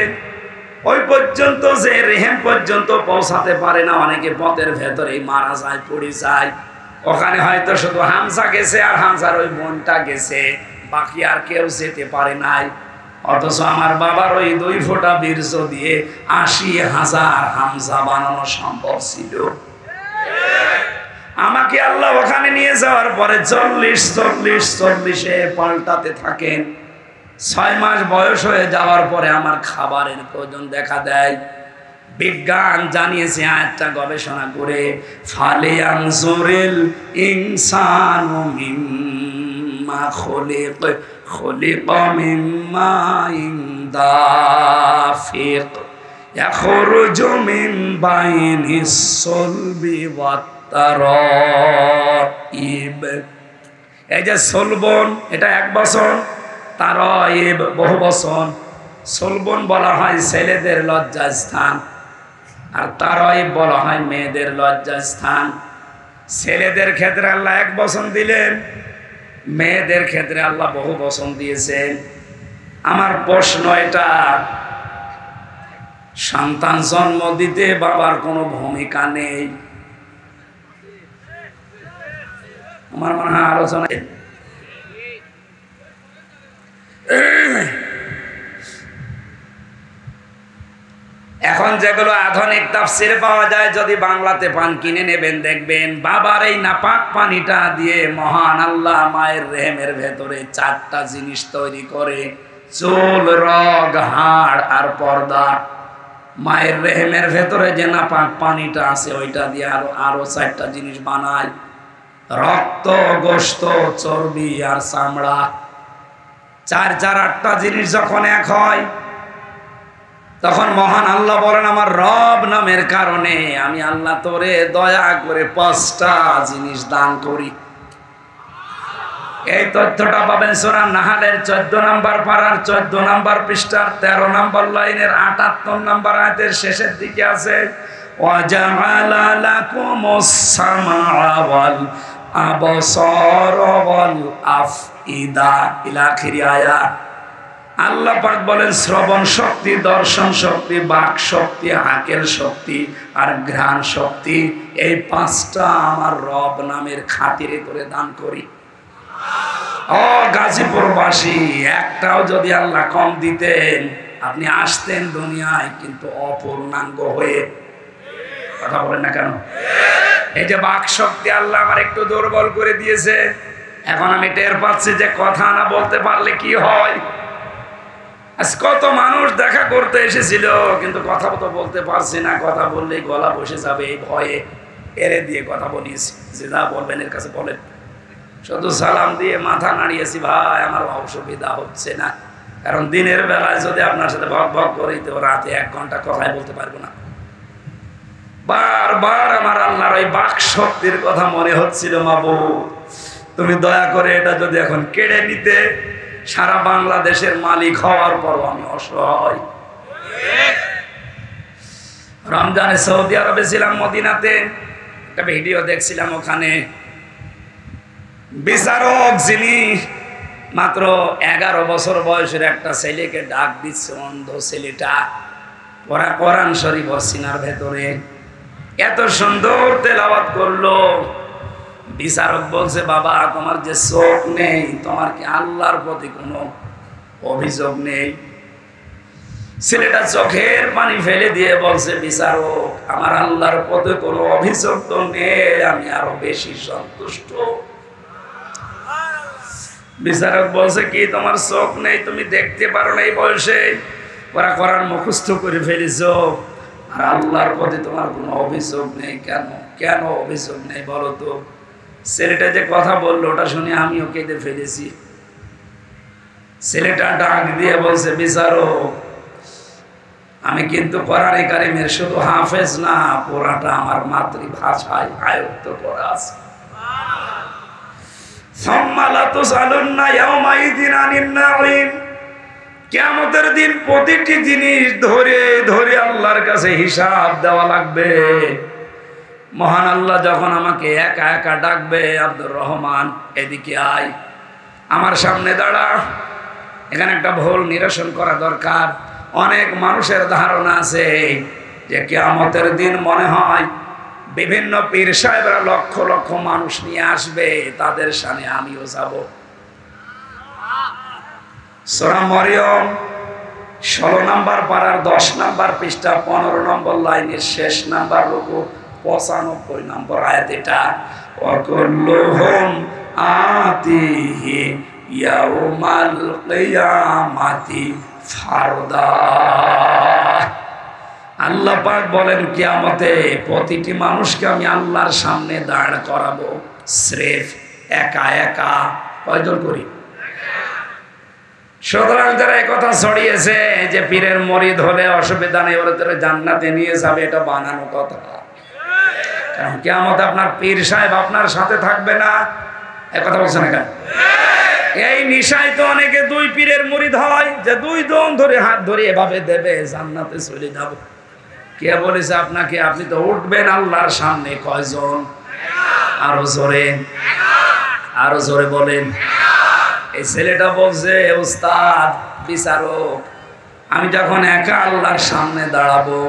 ওই পর্যন্ত যে রেহেম পর্যন্ত পৌঁছাতে পারে না, অনেকে পথের ভেতরেই মারা যায়, পড়ে যায়। ওখানে হয়তো শুধু হামজা গেছে আর হামজার ওই বোনটা গেছে, বাকি আর কেউ যেতে পারে নাই। অথচ আমার বাবার ওই 2 ফোঁটা বীর্য দিয়ে 80,000 হামজা বানানো সম্ভব ছিল। আমাকে আল্লাহ ওখানে নিয়ে যাওয়ার পরে 40 পাল্টাতে থাকেন। 6 মাস বয়স হয়ে যাওয়ার পরে আমার খাবারের প্রয়োজন দেখা দেয়। বিজ্ঞান জানিয়েছে, একটা গবেষণা করে, ফালিয়ানজুরিল ইনসানু মিম্মা খুলিকা মিম্মা দাফিক ইয়াখরুজু মিন বাইনিস সুলবি ওয়াত তারাইব। এই যে সলবন, এটা 1 বছর, তারাইব বহু বচন, সুলবুন বলা হয় ছেলেদের লজ্জাস্থান, আর তারাইব বলা হয় মেয়েদের লজ্জাস্থান। ছেলেদের ক্ষেত্রে আল্লাহ এক বচন দিলেন, মেয়েদের ক্ষেত্রে আল্লাহ বহু বচন দিয়েছেন। আমার প্রশ্ন এটা, সন্তান জন্ম দিতে বাবার কোনো ভূমিকা নেই? আমার মনে হয় আলোচনা। এখন যেগুলো আধুনিক তাফসিরে পাওয়া যায়, যদি বাংলাতে পান কিনে নেবেন, দেখবেন বাবার এই নাপাক পানিটা দিয়ে মহান আল্লাহ মায়ের রেহেমের ভেতরে 4টা জিনিস তৈরি করে, চুল, রগ, হাড় আর পর্দা। মায়ের রেহেমের ভেতরে যে নাপাক পানিটা আছে ওইটা দিয়ে আরো 4টা জিনিস বানায়, রক্ত, গোশত, চর্বি আর চামড়া। 8টা জিনিস যখন এক হয়, তখন মহান আল্লাহ বলেন, আমার রব নামের কারণে আমি আল্লাহ তোরে দয়া করে 5টা জিনিস দান করি। এই তথ্যটা পাবেন সূরা নাহলের 14 নম্বর পারার 14 নম্বর পৃষ্ঠার 13 নম্বর লাইনের 78 নম্বর আয়াতের শেষের দিকে আছে, ওয়াজাআলা লাকুমুস সামআ ওয়াল আবসারা ওয়াল আফইদা ইলা আখির আয়াত। আল্লাহ পাক বলেন, শ্রবণ শক্তি, দর্শন শক্তি, বাক শক্তি, আকেল শক্তি আর ঘ্রাণ শক্তি, এই 5টা আমার রব নামের খাতিরে করে দান করি। ও গাজীপুরবাসী, একটাও যদি আল্লাহ কম দিতেন, আপনি আসতেন দুনিয়ায় কিন্তু অপূর্ণাঙ্গ হয়ে। কথা বলেন না কেন? এই যে বাক শক্তি আল্লাহ আমার একটু দুর্বল করে দিয়েছে, এখন আমি টের পাচ্ছি যে কথা না বলতে পারলে কি হয়। আজ কত মানুষ দেখা করতে এসেছিল, কিন্তু কথা তো বলতে পারছি না, কথা বললেই গলা বসে যাবে এই ভয়ে এরে দিয়ে কথা বলিয়েছি, যে যা বলবেন এর কাছে বলেন। শুধু সালাম দিয়ে মাথা নাড়িয়েছি, ভাই আমার অসুবিধা হচ্ছে না, কারণ দিনের বেলায় যদি আপনার সাথে ভক ভক করি তো রাতে 1 ঘন্টা কথাই বলতে পারবো না। বারবার আমার আল্লাহর ওই বাক শক্তির কথা মনে হচ্ছিল, মাবুদ তুমি দয়া করে এটা যদি এখন কেড়ে নিতে, সারা বাংলাদেশের মালিক হওয়ার পরও আমি অসহায়। রমজানে সৌদি আরবে ছিলাম, মদিনাতে একটা ভিডিও দেখছিলাম, ওখানে বিচারক যিনি মাত্র 11 বছর বয়সের একটা ছেলেকে ডাক দিচ্ছে, অন্ধ ছেলেটা, ওরা কোরআন শরীফ সিনার ভেতরে এত সুন্দর তেলাওয়াত করলো। বিচারক বলছে, বাবা তোমার যে চোখ নেই, তোমার কি আল্লাহর প্রতি কোনো অভিযোগ নেই? ছেলেটা চোখের পানি ফেলে দিয়ে বলছে, বিচারক আমার আল্লাহর প্রতি কোনো অভিযোগ তো নেই, আমি আরো বেশি সন্তুষ্ট। বিচারক বলছে, কি তোমার চোখ নেই, তুমি দেখতে পারো না এই বয়সে? ওরা কোরআন মুখস্থ করে ফেলেছো, আর আল্লাহর প্রতি তোমার কোনো অভিযোগ নেই? কেন কেন অভিযোগ নেই বলো তো? ছেলেটা যে কথা বললো ওটা শুনে আমিও কেঁদে ফেলেছি। ছেলেটা ডাক দিয়ে বলছে, বিচারক আমি কিন্তু কোরআনে কারিমের শুধু হাফেজ না, পুরাটা আমার মাতৃভাষায় আয়ত্ত করা আছে। কিয়ামতের দিন প্রতিটি জিনিস ধরে ধরে আল্লাহর কাছে হিসাব দেওয়া লাগবে। মহান আল্লাহ যখন আমাকে একা একা ডাকবে, আব্দুর রহমান এদিকে আয়, আমার সামনে দাঁড়া, এখানে একটা ভুল নিরসন করা দরকার। অনেক মানুষের ধারণা আছে যে কিয়ামতের দিন মনে হয় বিভিন্ন পীর সাহেবরা লক্ষ লক্ষ মানুষ নিয়ে আসবে, তাদের সামনে আমিও যাব। সূরা মরিয়ম 16 নম্বর পারার 10 নম্বর পৃষ্ঠা 15 নম্বর লাইনের শেষ নাম্বার রুকু 95 নম্বর আয়াত। এটা ওয়াকুল্লুহুম আতিহি ইয়াউমাল কিয়ামাতি ফারদা। আল্লাহ পাক বলেন, কিয়ামতে প্রতিটি মানুষকে আমি আল্লাহর সামনে দাঁড় করাবো, স্রেফ একা একা। কয়জন করি? সুতরাং যারা একথা ছড়িয়েছে যে পীরের মরিদ হলে অসুবিধা নেই, ওরা তারা জান্নাতে নিয়ে যাবে, এটা বানানো কথা। কারণ কিয়ামতে আপনার পীর সাহেব আপনার সাথে থাকবে না, একথা বলছে না কেন? এই নিশায় তো অনেকে দুই পীরের মুরিদ হয় যে দুই জন ধরে হাত ধরে এভাবে দেবে জান্নাতে চলে যাব। কে বলেছে আপনাকে? আপনি তো উঠবেন আল্লাহর সামনে কয়জন? আরো জোরে, আরো জোরে বলেন। এই ছেলেটা বলছে, উস্তাদ বিচারক, আমি যখন একা আল্লাহর সামনে দাঁড়াবো,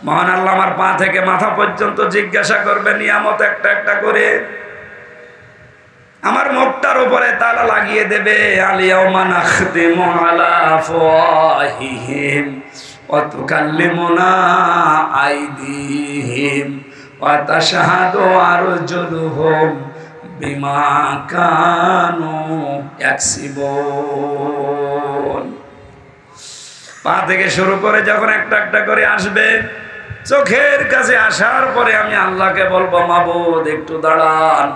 মহান আল্লাহ আমার পা থেকে মাথা পর্যন্ত জিজ্ঞাসা করবে নিয়ামত একটা একটা করে, আমার মুখটার উপরে তালা লাগিয়ে দেবে। আলিয়াউমা নাখতিমু আলা আফওয়াহিহিম ওয়া তুকাল্লিমুনা আইদিহিম ওয়া তাশহাদু আরজুলুহুম বিমা কানু ইয়াকসিবুন। পা থেকে শুরু করে যখন একটা একটা করে আসবে, চোখের কাছে আসার পরে আমি আল্লাহকে বলবো, মাবুদ একটু দাঁড়ান,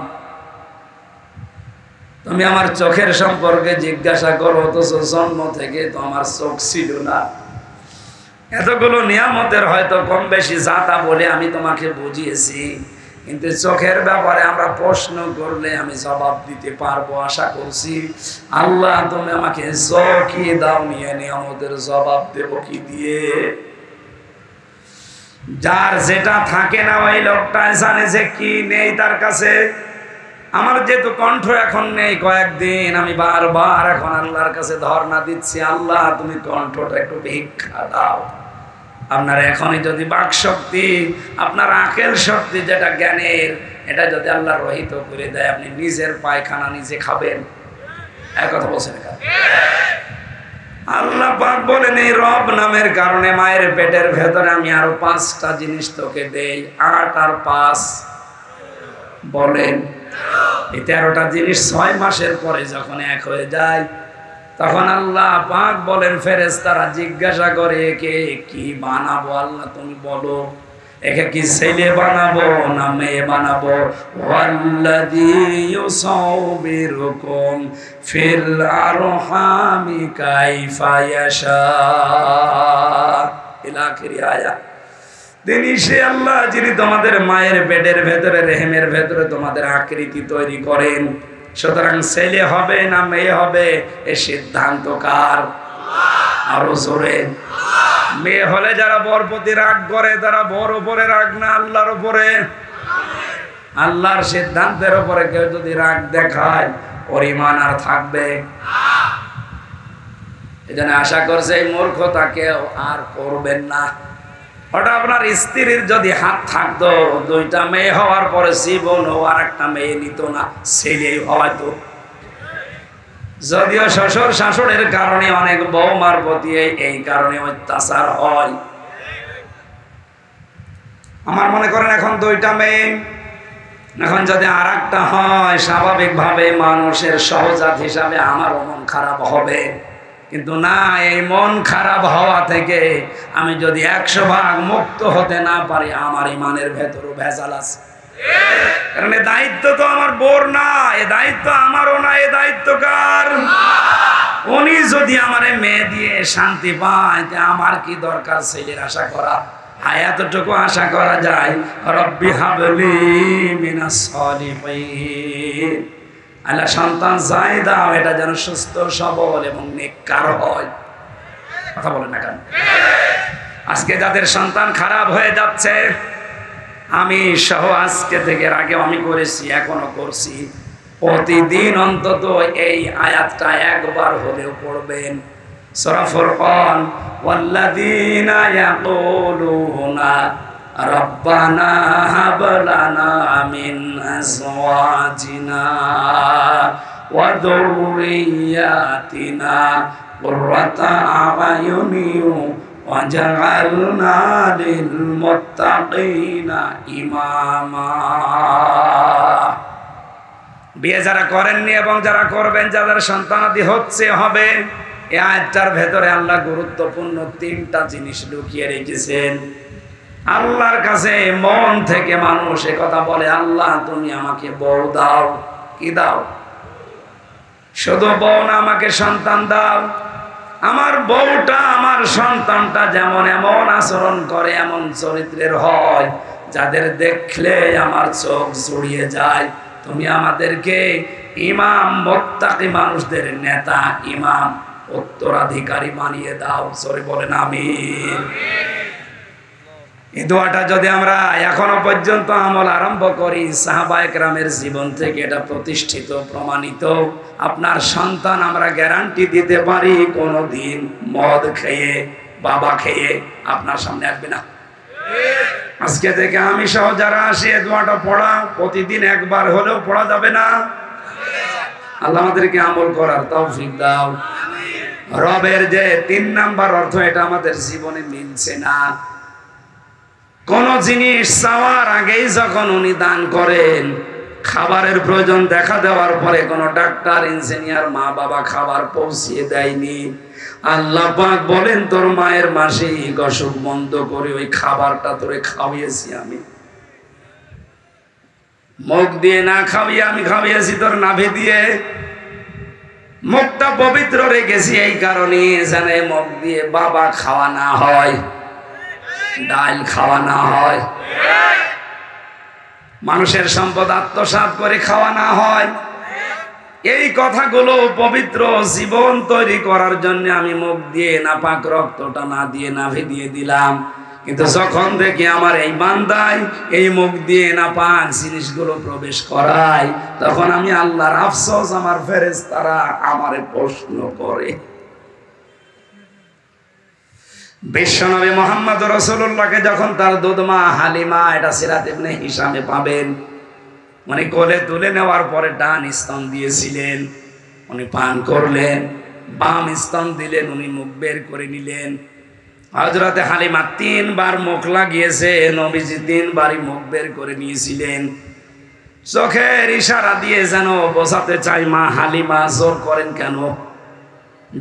তুমি আমার চোখের সম্পর্কে জিজ্ঞাসা করো, অথচ জন্ম থেকে তো আমার চোখ ছিল না। এতগুলো নিয়ামতের হয়তো কম বেশি জাতা বলে আমি তোমাকে বুঝিয়েছি, কিন্তু চোখের ব্যাপারে আমরা প্রশ্ন করলে আমি জবাব দিতে পারবো আশা করছি। আল্লাহ তুমি আমাকে কি দাও, নিয়ে নিয়ামতের জবাব দেব কি দিয়ে? যার যেটা থাকে না ওই লোকটা জানে যে কি নেই তার কাছে। আমার যেহেতু কণ্ঠ এখন নেই, কয়েকদিন আমি বারবার এখন আল্লাহর কাছে ধর্ণা দিচ্ছি, আল্লাহ তুমি কণ্ঠটা একটু ভিক্ষা দাও। আপনার এখনই যদি বাক শক্তি, আপনার আকেল শক্তি যেটা জ্ঞানের, এটা যদি আল্লাহ রহিত করে দেয়, আপনি নিজের পায়খানা নিজে খাবেন। এক কথা বলছেন। আল্লাহ পাক বলেন, এই রব নামের কারণে মায়ের পেটের ভেতরে আমি আরো 5টা জিনিস তোকে দেই। 8 আর 5 বলেন, এই 13টা জিনিস 6 মাসের পরে যখন এক হয়ে যায়, তখন আল্লাহ পাক বলেন, ফেরেশতারা জিজ্ঞাসা করে, একে কি বানাবো? আল্লাহ তুমি বলো, একে কি ছেলে বানাবো না মেয়ে বানাবো? ওয়াল্লাযী ইউসাউবিরুকুম ফিল আরহামি কাইফা ইয়াশা ইলা আখিরি আয়াত। তিনি সে আল্লাহ যিনি তোমাদের মায়ের পেটের ভেতরে, রেহেমের ভেতরে তোমাদের আকৃতি তৈরি করেন। সুতরাং ছেলে হবে না মেয়ে হবে, এ সিদ্ধান্ত কার? আরো জোরে। মেয়ে হলে যারা বর প্রতি রাগ করে, তারা বর উপরে রাগ না আল্লাহর উপরে। আল্লাহর সিদ্ধান্তের উপরে কেউ যদি রাগ দেখায়, ওর ঈমান আর থাকবে? এজন্য আশা করছে এই মূর্খতা কেউ আর করবেন না। ওটা আপনার স্ত্রীর যদি হাত থাকতো, 2টা মেয়ে হওয়ার পরে জীবন ও আর একটা মেয়ে নিত না, ছেলেই হয়তো। যদিও শ্বশুর শাশুড়ের কারণে অনেক বৌমার প্রতি এই কারণে অত্যাচার হয়। আমার মনে করেন এখন 2টা মেয়ে, এখন যদি আর একটা হয়, স্বাভাবিকভাবে মানুষের সহজাত হিসাবে আমারও মন খারাপ হবে। কিন্তু না, এই মন খারাপ হওয়া থেকে আমি যদি 100 ভাগ মুক্ত হতে না পারি, আমার ইমানের ভেতরও ভেজাল আছে। কারণ এ দায়িত্ব তো আমার বোর না, এ দায়িত্ব আমারও না, এ দায়িত্ব কার? উনি যদি আমারে মেয়ে দিয়ে শান্তি পায়, আমার কি দরকার ছেলের আশা করা? এতটুকু আশা করা যায়, রব্বি হাবলি মিনাস সালিহিন, আল্লাহ সন্তান চাই দাও, এটা যেন সুস্থ সবল এবং নেককার হয়। কথা বলেন না কেন? আজকে যাদের সন্তান খারাপ হয়ে যাচ্ছে, আমি সহ আজকে থেকে, আগে আমি করেছি, এখনো করছি, প্রতিদিন অন্তত এই আয়াতটা একবার হলেও পড়বেন। সূরা ফুরকান, ওয়াল্লাযীনা ইয়াকুলুনা রব্বানা হাব লানা মিন আজওয়াজিনা ওয়া যুররিয়াতিনা কুররাতা আ'য়ুনিন ওয়াজআলনা লিল মুত্তাকিনা ইমামা। বিয়ে যারা করেননি এবং যারা করবেন, যাদের সন্তানাদি হচ্ছে হবে, এই আয়াতটার ভেতরে আল্লাহ গুরুত্বপূর্ণ 3টা জিনিস লুকিয়ে রেখেছেন। আল্লাহর কাছে মন থেকে মানুষ কথা বলে, আল্লাহ তুমি আমাকে বউ দাও। কি দাও? শুধু বউ না, আমাকে সন্তান দাও। আমার বউটা, আমার সন্তানটা যেমন এমন আচরণ করে, এমন চরিত্রের হয়, যাদের দেখলে আমার চোখ জুড়িয়ে যায়, তুমি আমাদেরকে ইমাম মুত্তাকি মানুষদের নেতা, ইমাম উত্তরাধিকারী বানিয়ে দাও। সরে বলেন আমিন। এই দোয়াটা যদি আমরা এখনো পর্যন্ত আমল আরম্ভ করি, সাহাবায়ে কেরামের জীবন থেকে এটা প্রতিষ্ঠিত, প্রমাণিত। আপনার সন্তান আমরা গ্যারান্টি দিতে পারি কোনোদিন মদ খেয়ে, বাবা খেয়ে আপনার সামনে আসবে না। আজকে থেকে আমি সহ যারা আসে দোয়াটা পড়া প্রতিদিন একবার হলেও পড়া যাবে না? আল্লাহ আমাদেরকে আমল করার তৌফিক দাও। রবের যে 3 নাম্বার অর্থ, এটা আমাদের জীবনে মিলছে না। কোন জিনিস চাওয়ার আগেই যখন উনি দান করেন, খাবারের প্রয়োজন দেখা দেওয়ার পরে কোন ডাক্তার, ইঞ্জিনিয়ার, মা বাবা খাবার পৌঁছিয়ে দেয়নি। আল্লাহ পাক বলেন, তোর মায়ের মাসিক অসুখ বন্ধ করে ওই খাবারটা তোরে খাওয়িয়েছি আমি। মুখ দিয়ে না খাওয়িয়ে আমি খাওয়িয়েছি তোর নাভি দিয়ে। মুখটা পবিত্র রেখেছি এই কারণে যেন মুখ দিয়ে বাবা খাওয়া না হয়, ডাল খাওয়া না হয়, মানুষের সম্পদ আত্মসাৎ করে খাওয়া না হয়। এই কথাগুলো পবিত্র জীবন তৈরি করার জন্য আমি মুখ দিয়ে নাপাক রক্তটা না দিয়ে নাভি দিয়ে দিলাম। কিন্তু যখন দেখি আমার এই বান্দায় এই মুখ দিয়ে নাপাক জিনিসগুলো প্রবেশ করায়, তখন আমি আল্লাহর আফসোস, আমার ফেরেশতারা আমারে প্রশ্ন করে। বিশ্বনবী মুহাম্মদ রাসূলুল্লাহকে যখন তার দুধমা হালিমা, এটা সিরাত ইবনে হিশামে পাবেন, উনি কোলে তুলে নেওয়ার পরে ডান স্তন দিয়েছিলেন, উনি পান করলেন, বাম স্তন দিলেন, উনি মুখ বের করে নিলেন। হযরতে হালিমা 3 বার মুখ লাগিয়েছে, নবীজি 3 বারই মুখ বের করে নিয়েছিলেন। চোখের ইশারা দিয়ে যেন বোঝাতে চাই, মা হালিমা জোর করেন কেন?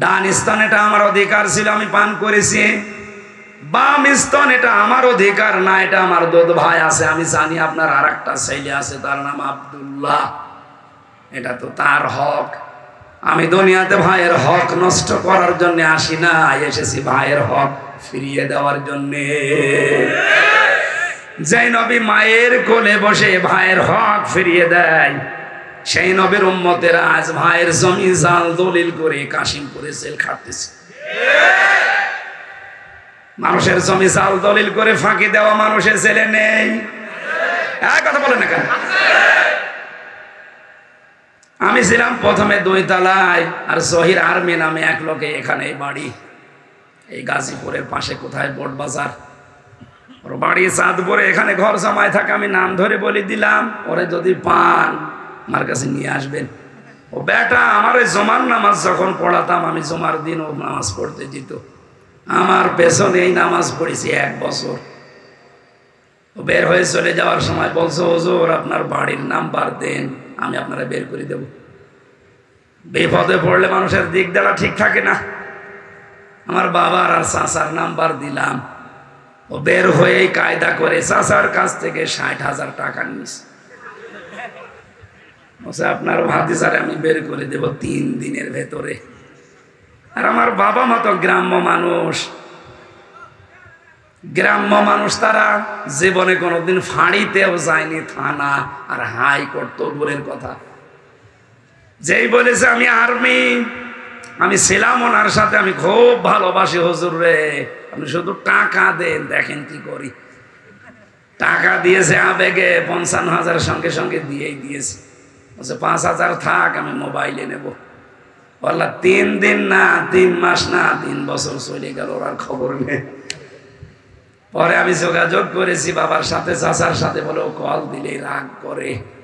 ডান স্তন এটা আমার অধিকার ছিল, আমি পান করেছি। বাম স্তন এটা আমার অধিকার না, এটা আমার দুধ ভাই আছে। আমি জানি আপনার আরেকটা ছেলে আছে, তার নাম আব্দুল্লাহ, এটা তো তার হক। আমি দুনিয়াতে ভাইয়ের হক নষ্ট করার জন্য আসি না, এসেছি ভাইয়ের হক ফিরিয়ে দেওয়ার জন্য। যে নবী মায়ের কোলে বসে ভাইয়ের হক ফিরিয়ে দেয়, সেই নবীর উম্মতেরা আজ ভাইয়ের জমি জাল দলিল করে কাশিমপুরে জেল খাটতেছে। মানুষের জমি জাল দলিল করে ফাঁকি দেওয়া মানুষের ছেলে নেই? কথা বলেন না কেন? আমি ছিলাম প্রথমে 2 তলায়, আর জহির আর্মি নামে এক লোকে এখানে বাড়ি, এই গাজীপুরের পাশে কোথায় বোট বাজার, ওর বাড়ি চাঁদপুরে, এখানে ঘর জমায় থাকে। আমি নাম ধরে বলে দিলাম, ওরে যদি পান আমার কাছে নিয়ে আসবেন। ও বেটা আমার ওই জমার নামাজ যখন পড়াতাম, আমি জমার দিন ও নামাজ পড়তে যেত, আমার পেছনে এই নামাজ পড়েছি 1 বছর। ও বের হয়ে চলে যাওয়ার সময় বলছো, হুজুর আপনার বাড়ির নাম্বার দেন, আমি আপনারা বের করে দেব। বিপদে পড়লে মানুষের দিক দেওয়া ঠিক থাকে না। আমার বাবার আর চাচার নাম্বার দিলাম। ও বের হয়ে কায়দা করে চাচার কাছ থেকে 60,000 টাকা নিয়েছে। আপনার ভাতিজারে আমি বের করে দেব 3 দিনের ভেতরে। আর আমার বাবা মা তো গ্রাম্য মানুষ, তারা জীবনে কোনোদিন ফাঁড়িতেও যায়নি, থানা আর হাইকোর্ট তো দূরের কথা। যেই বলেছে আমি আর্মি, আমি ছিলাম ওনার সাথে, আমি খুব ভালোবাসি হুজুর রে, আপনি শুধু টাকা দেন, দেখেন কি করি। টাকা দিয়েছে আবেগে 55,000 সঙ্গে সঙ্গে দিয়েই দিয়েছে। বলছে 5,000 থাক, আমি মোবাইলে নেব। বললাম 3 দিন না, 3 মাস না, 3 বছর চলে গেল, ওর আর খবর নেই। পরে আমি যোগাযোগ করেছি বাবার সাথে, চাচার সাথে, বলে ও কল দিলেই রাগ করে।